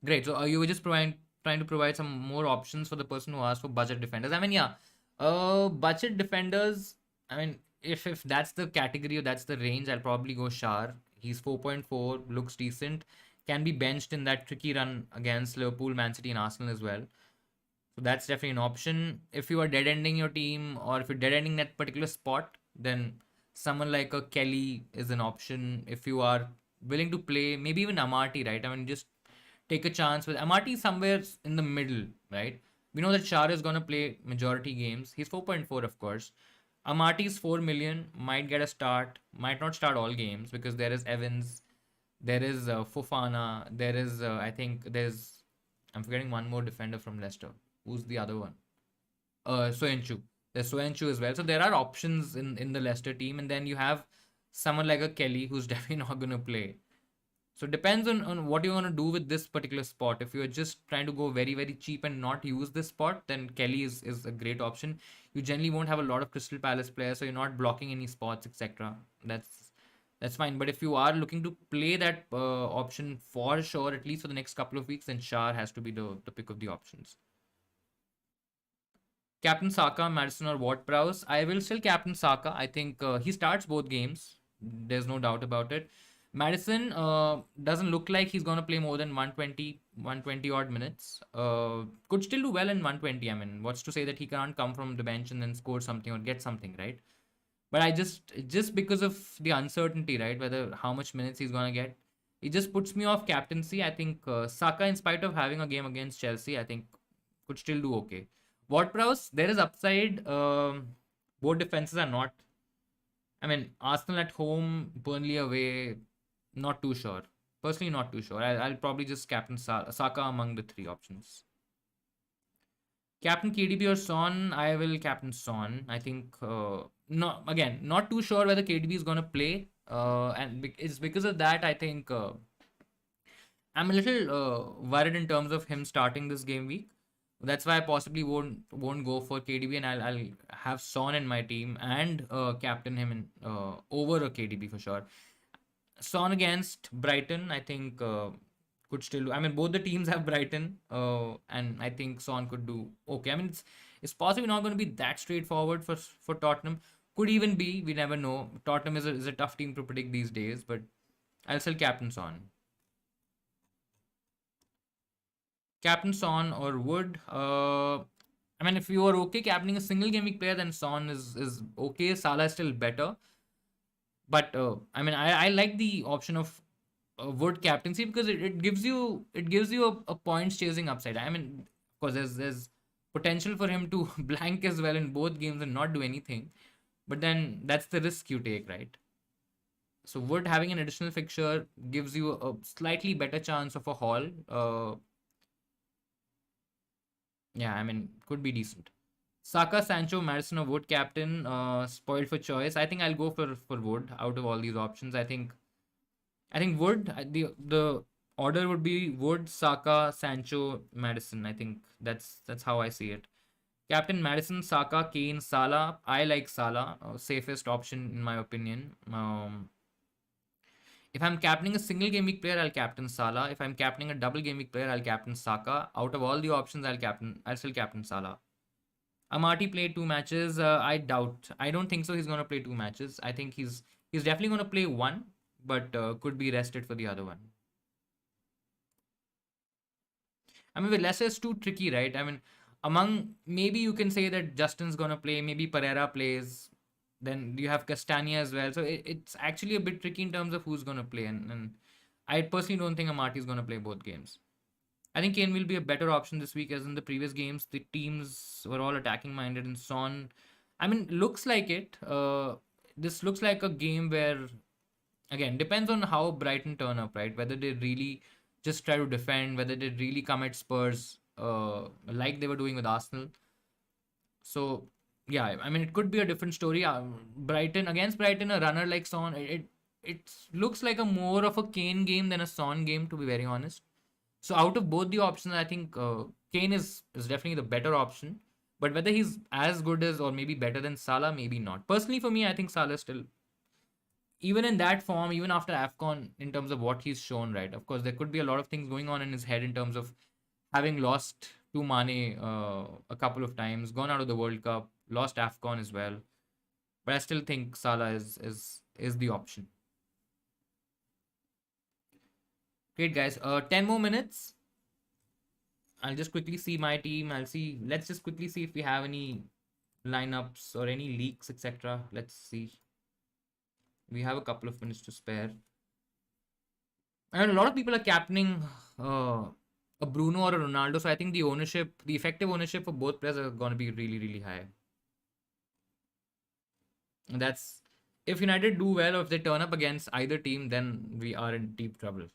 Great. So you were just trying to provide some more options for the person who asked for budget defenders. I mean, yeah, budget defenders. I mean, if that's the category or that's the range, I'll probably go Shar. He's 4.4, looks decent, can be benched in that tricky run against Liverpool, Man City, and Arsenal as well. So that's definitely an option. If you are dead ending your team or if you're dead ending that particular spot, then someone like a Kelly is an option. If you are willing to play, maybe even Amati, right? I mean, just take a chance with Amati somewhere in the middle, right? We know that Shah is going to play majority games. He's 4.4, of course. Amati's 4 million, might get a start, might not start all games because there is Evans, there is Fofana, there is, I think, I'm forgetting one more defender from Leicester. Who's the other one? Soyuncu. There's Soyuncu as well. So there are options in the Leicester team. And then you have someone like a Kelly who's definitely not going to play. So it depends on what you're going to do with this particular spot. If you're just trying to go very, very cheap and not use this spot, then Kelly is a great option. You generally won't have a lot of Crystal Palace players, so you're not blocking any spots, etc. That's fine. But if you are looking to play that option for sure, at least for the next couple of weeks, then Shah has to be the pick of the options. Captain Saka, Madison, or Ward-Prowse. I will still captain Saka. I think he starts both games. There's no doubt about it. Madison doesn't look like he's going to play more than 120 odd minutes. Could still do well in 120. I mean, what's to say that he can't come from the bench and then score something or get something, right? But I just because of the uncertainty, right? Whether how much minutes he's going to get, it just puts me off captaincy. I think Saka, in spite of having a game against Chelsea, I think could still do okay. Ward-Prowse, there is upside. Both defenses are not. I mean, Arsenal at home, Burnley away, not too sure. Personally, not too sure. I'll probably just captain Saka among the three options. Captain KDB or Son, I will captain Son. I think, not too sure whether KDB is going to play. And it's because of that, I think I'm a little worried in terms of him starting this game week. That's why I possibly won't go for KDB, and I'll have Son in my team and captain him in over a KDB for sure. Son against Brighton, I think could still. I mean, both the teams have Brighton, and I think Son could do okay. I mean, it's possibly not going to be that straightforward for Tottenham. Could even be. We never know. Tottenham is a tough team to predict these days, but I'll still captain Son. Captain Son or Wood. I mean, if you are okay captaining a single game week player, then Son is okay. Salah is still better. But I mean, I like the option of Wood captaincy because it gives you a points chasing upside. I mean, of course, there's potential for him to blank as well in both games and not do anything. But then that's the risk you take, right? So Wood having an additional fixture gives you a slightly better chance of a haul. Yeah, I mean, could be decent. Saka, Sancho, Madison, or Wood captain. Spoiled for choice. I think I'll go for Wood out of all these options. I think Wood. The order would be Wood, Saka, Sancho, Madison. I think that's how I see it. Captain Madison, Saka, Kane, Salah. I like Salah, safest option in my opinion. If I'm captaining a single game week player, I'll captain Salah. If I'm captaining a double game week player, I'll captain Saka. Out of all the options, I'll still captain Salah. Amati played 2 matches. I doubt. I don't think so. He's gonna play 2 matches. I think he's definitely gonna play one, but could be rested for the other one. I mean, with Leicester, it's too tricky, right? I mean, among maybe you can say that Justin's gonna play. Maybe Pereira plays. Then you have Castagna as well. So it's actually a bit tricky in terms of who's gonna play. And I personally don't think Amati is gonna play both games. I think Kane will be a better option this week as in the previous games. The teams were all attacking minded, and Son, I mean, looks like it. This looks like a game where Again, depends on how Brighton turn up, right? Whether they really just try to defend, whether they really come at Spurs like they were doing with Arsenal. So yeah, I mean it could be a different story. Brighton against Brighton, a runner like Son, it looks like a more of a Kane game than a Son game, to be very honest. So out of both the options, I think Kane is definitely the better option. But whether he's as good as or maybe better than Salah, maybe not. Personally, for me, I think Salah still, even in that form, even after AFCON, in terms of what he's shown, right? Of course, there could be a lot of things going on in his head in terms of having lost to Mane a couple of times, gone out of the World Cup, lost AFCON as well. But I still think Salah is the option. Great, guys. 10 more minutes. I'll just quickly see my team. I'll see. Let's just quickly see if we have any lineups or any leaks, etc. Let's see. We have a couple of minutes to spare. And a lot of people are captaining a Bruno or a Ronaldo. So I think the ownership, the effective ownership for both players are going to be really, really high. And that's if United do well or if they turn up against either team, then we are in deep trouble.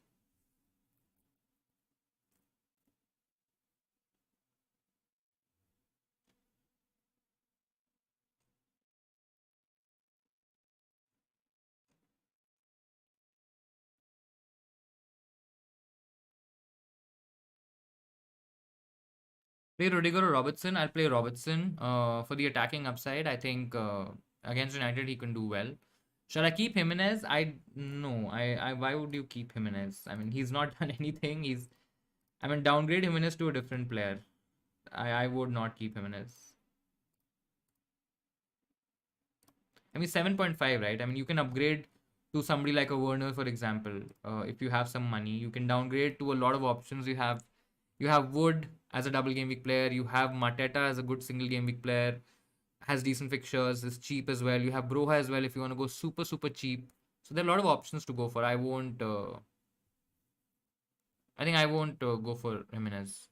Play Rudiger or Robertson. I'll play Robertson for the attacking upside. I think against United he can do well. Shall I keep Jimenez? I no. I why would you keep Jimenez? I mean he's not done anything. I mean downgrade Jimenez to a different player. I would not keep Jimenez. I mean 7.5, right? I mean you can upgrade to somebody like a Werner, for example. If you have some money, you can downgrade to a lot of options. You have Wood as a double game week player. You have Mateta as a good single game week player. Has decent fixtures. Is cheap as well. You have Broha as well if you want to go super super cheap. So there are a lot of options to go for. I won't. I think I won't go for Jimenez.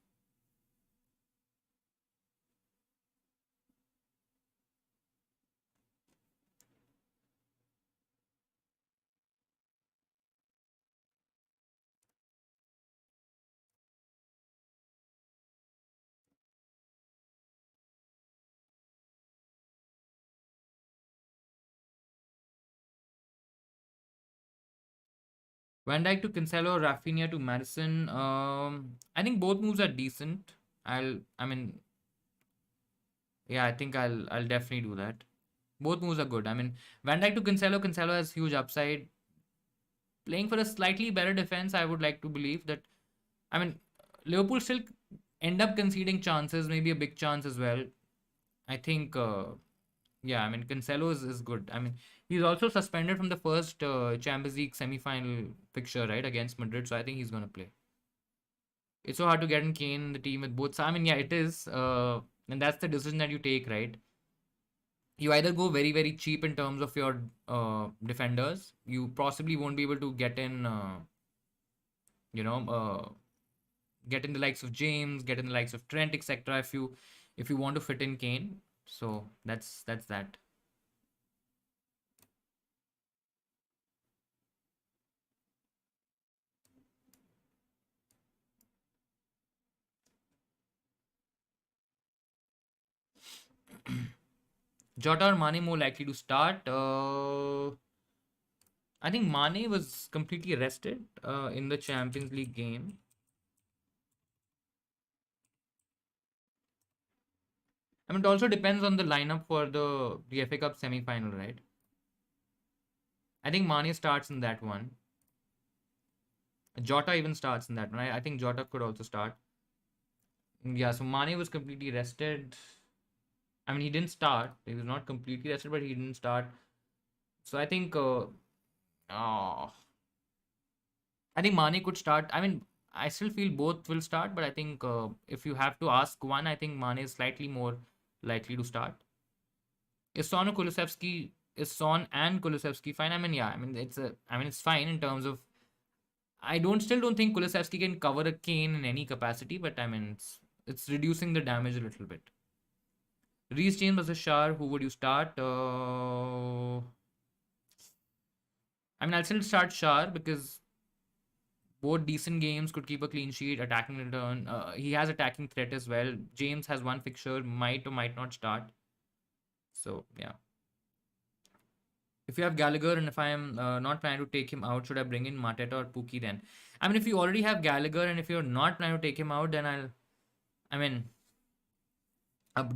Van Dijk to Cancelo, Rafinha to Madison. I think both moves are decent. I mean, yeah, I think I'll definitely do that. Both moves are good. I mean, Van Dijk to Cancelo. Cancelo has huge upside. Playing for a slightly better defense, I would like to believe that. I mean, Liverpool still end up conceding chances, maybe a big chance as well. I think, yeah, I mean, Cancelo is good. I mean, he's also suspended from the first Champions League semi-final fixture, right, against Madrid. So I think he's going to play. It's so hard to get in Kane in the team with both. So, I mean, yeah, it is. And that's the decision that you take, right? You either go very, very cheap in terms of your defenders. You possibly won't be able to get in, you know, get in the likes of James, get in the likes of Trent, etc. If you want to fit in Kane. So that's that. Jota or Mane more likely to start. I think Mane was completely rested in the Champions League game. I mean, it also depends on the lineup for the FA Cup semi-final, right? I think Mane starts in that one. Jota even starts in that one. I think Jota could also start. Yeah, so Mane was completely rested. I mean, he didn't start. He was not completely rested, but he didn't start. So oh, I think Mane could start. I mean, I still feel both will start, but I think if you have to ask one, I think Mane is slightly more likely to start. Is Son or Kulusevski? Is Son and Kulusevski fine? I mean, yeah. I mean, it's fine in terms of. I don't think Kulusevski can cover a Kane in any capacity, but I mean, it's reducing the damage a little bit. Reece James versus Shar. Who would you start? I I'll still start Shar because both decent games, could keep a clean sheet, attacking return. He has attacking threat as well. James has one fixture, might or might not start. So yeah. If you have Gallagher and if I am not planning to take him out, should I bring in Mateta or Pookie then? If you already have Gallagher and if you're not planning to take him out, then I mean,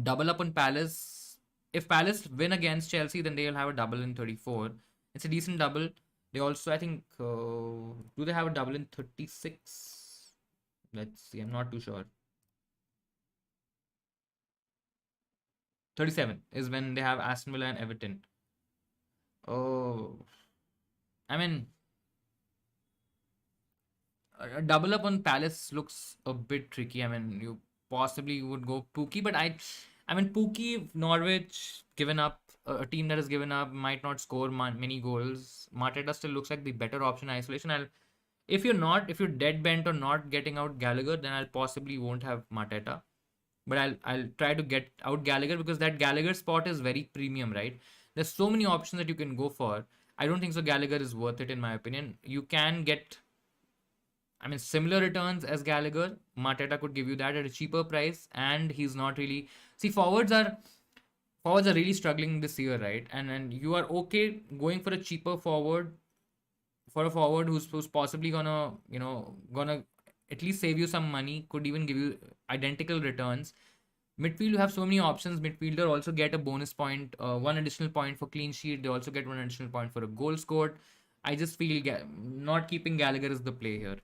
double up on Palace. If Palace win against Chelsea, then they'll have a double in 34. It's a decent double. They also, I think, do they have a double in 36? Let's see. I'm not too sure. 37 is when they have Aston Villa and Everton. Oh, I mean, a double up on Palace looks a bit tricky. You possibly would go Pookie, but Pookie, Norwich, given up, a team that has given up, might not score many goals. Mateta still looks like the better option in isolation. If you're dead bent on not getting out Gallagher, then I'll possibly won't have Mateta. But I'll try to get out Gallagher because that Gallagher spot is very premium, right? There's so many options that you can go for. I don't think so. Gallagher is worth it in my opinion. You can get, similar returns as Gallagher. Mateta could give you that at a cheaper price, and he's not really. See, forwards are really struggling this year, right? And you are okay going for a cheaper forward, for a forward who's possibly gonna at least save you some money, could even give you identical returns. Midfield, you have so many options. Midfielder also get a bonus point, one additional point for clean sheet. They also get one additional point for a goal scored. I just feel not keeping Gallagher is the play here.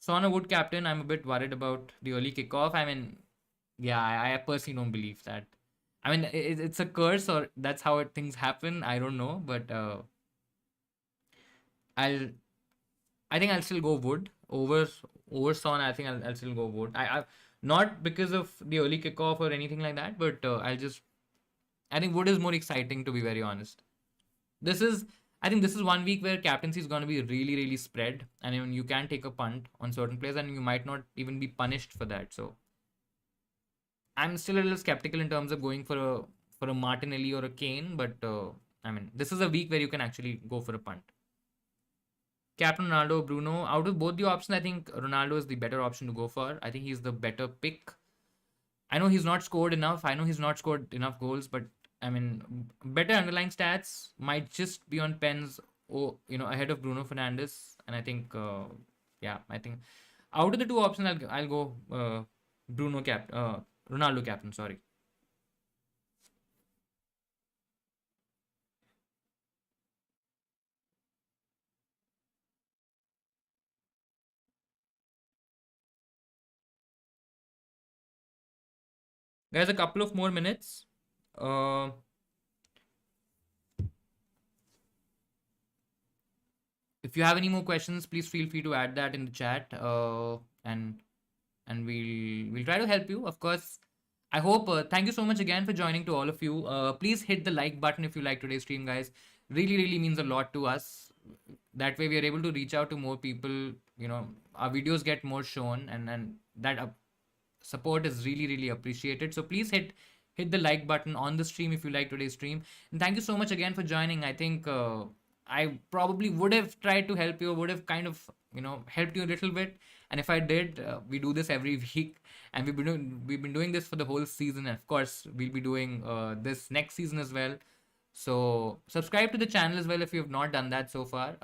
So on a Wood captain, I'm a bit worried about the early kickoff. Yeah, I personally don't believe that. It's a curse or that's how things happen. I don't know, but I'll I think I'll still go Wood over Son. I think I'll still go Wood. I not because of the early kickoff or anything like that, but I think Wood is more exciting, to be very honest. This is I think this is one week where captaincy is going to be really really spread, and even you can take a punt on certain players, and you might not even be punished for that. So I'm still a little skeptical in terms of going for a Martinelli or a Kane, but this is a week where you can actually go for a punt. Captain Ronaldo, Bruno. Out of both the options, I think Ronaldo is the better option to go for. I think he's the better pick. I know he's not scored enough. I know he's not scored enough goals, but better underlying stats might just be on pens, ahead of Bruno Fernandes. And I think, I think out of the two options, I'll go Ronaldo captain. Sorry. Guys, a couple of more minutes. Uh, if you have any more questions, please feel free to add that in the chat. And we'll try to help you. Of course, I hope. Thank you so much again for joining to all of you. Please hit the like button if you like today's stream, guys. Really, really means a lot to us. That way, we are able to reach out to more people. Our videos get more shown, and that support is really really appreciated. So please hit the like button on the stream if you like today's stream, and thank you so much again for joining. I think I probably would have tried to help you, would have kind of helped you a little bit, and if I did, we do this every week, and we've been doing this for the whole season, and of course we'll be doing this next season as well. So subscribe to the channel as well if you have not done that so far.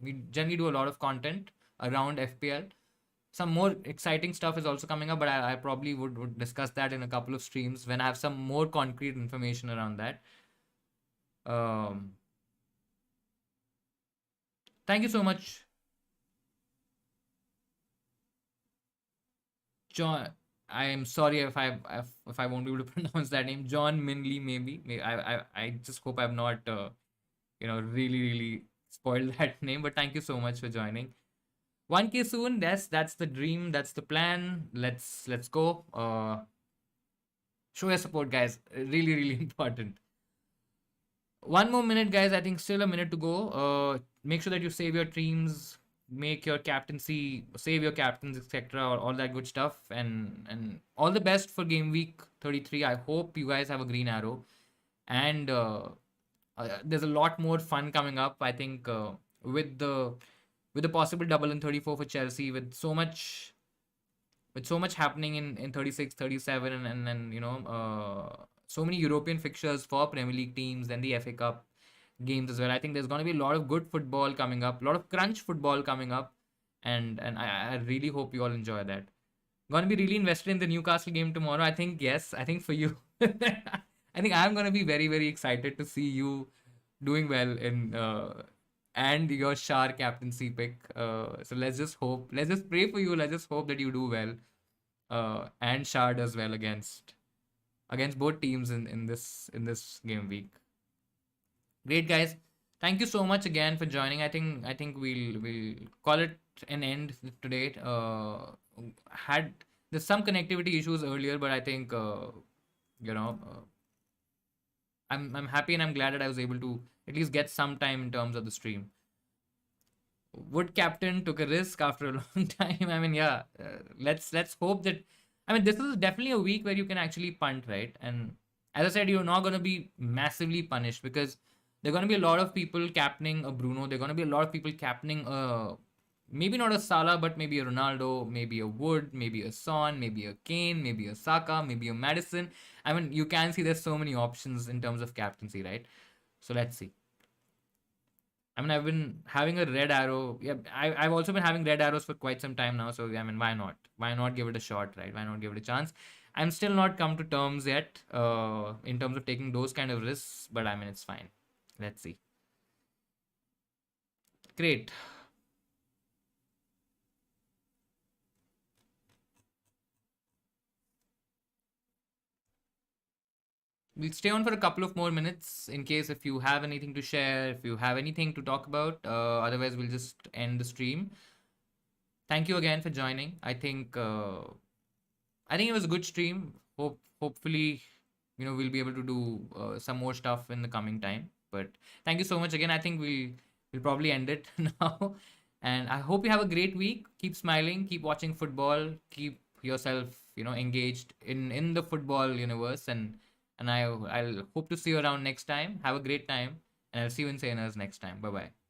We generally do a lot of content around FPL. Some more exciting stuff is also coming up, but I probably would discuss that in a couple of streams when I have some more concrete information around that. Um, Thank you so much, John. I am sorry if I won't be able to pronounce that name. John Minley, maybe. I just hope I've not really really spoiled that name. But thank you so much for joining. 1K soon. That's the dream. That's the plan. Let's go. Show your support, guys. Really really important. One more minute, guys. I think still a minute to go. Make sure that you save your teams, make your captaincy, save your captains, etc. All that good stuff. And all the best for game week 33. I hope you guys have a green arrow. And There's a lot more fun coming up. I think with the with the possible double in 34 for Chelsea, with so much happening in 36, 37, and so many European fixtures for Premier League teams, then the FA Cup games as well. I think there's going to be a lot of good football coming up, a lot of crunch football coming up, and I really hope you all enjoy that. Going to be really invested in the Newcastle game tomorrow. I think yes. I think for you, I think I'm going to be very very excited to see you doing well in and your Shar captaincy pick. So let's just hope. Let's just pray for you. Let's just hope that you do well. And Shar does well against both teams in this game week. Great guys. Thank you so much again for joining. I think we'll call it an end today. Had there's some connectivity issues earlier, but I think you know I'm happy and I'm glad that I was able to at least get some time in terms of the stream. Wood captain took a risk after a long time. I mean, yeah, let's hope that. I mean, this is definitely a week where you can actually punt, right? And as I said, you're not going to be massively punished because there are going to be a lot of people captaining a Bruno. There are going to be a lot of people captaining a maybe not a Salah, but maybe a Ronaldo, maybe a Wood, maybe a Son, maybe a Kane, maybe a Saka, maybe a Madison. I mean, you can see there's so many options in terms of captaincy, right? So let's see. I mean, I've been having a red arrow. Yeah, I've also been having red arrows for quite some time now. So, I mean, why not? Why not give it a shot, right? Why not give it a chance? I'm still not come to terms yet in terms of taking those kind of risks, but I mean, it's fine. Let's see. Great. We'll stay on for a couple of more minutes in case if you have anything to share, if you have anything to talk about. Otherwise, we'll just end the stream. Thank you again for joining. I think it was a good stream. Hopefully, we'll be able to do some more stuff in the coming time. But thank you so much again. I think we'll probably end it now. And I hope you have a great week. Keep smiling. Keep watching football. Keep yourself engaged in the football universe. And I'll hope to see you around next time. Have a great time. And I'll see you in Sailors next time. Bye bye.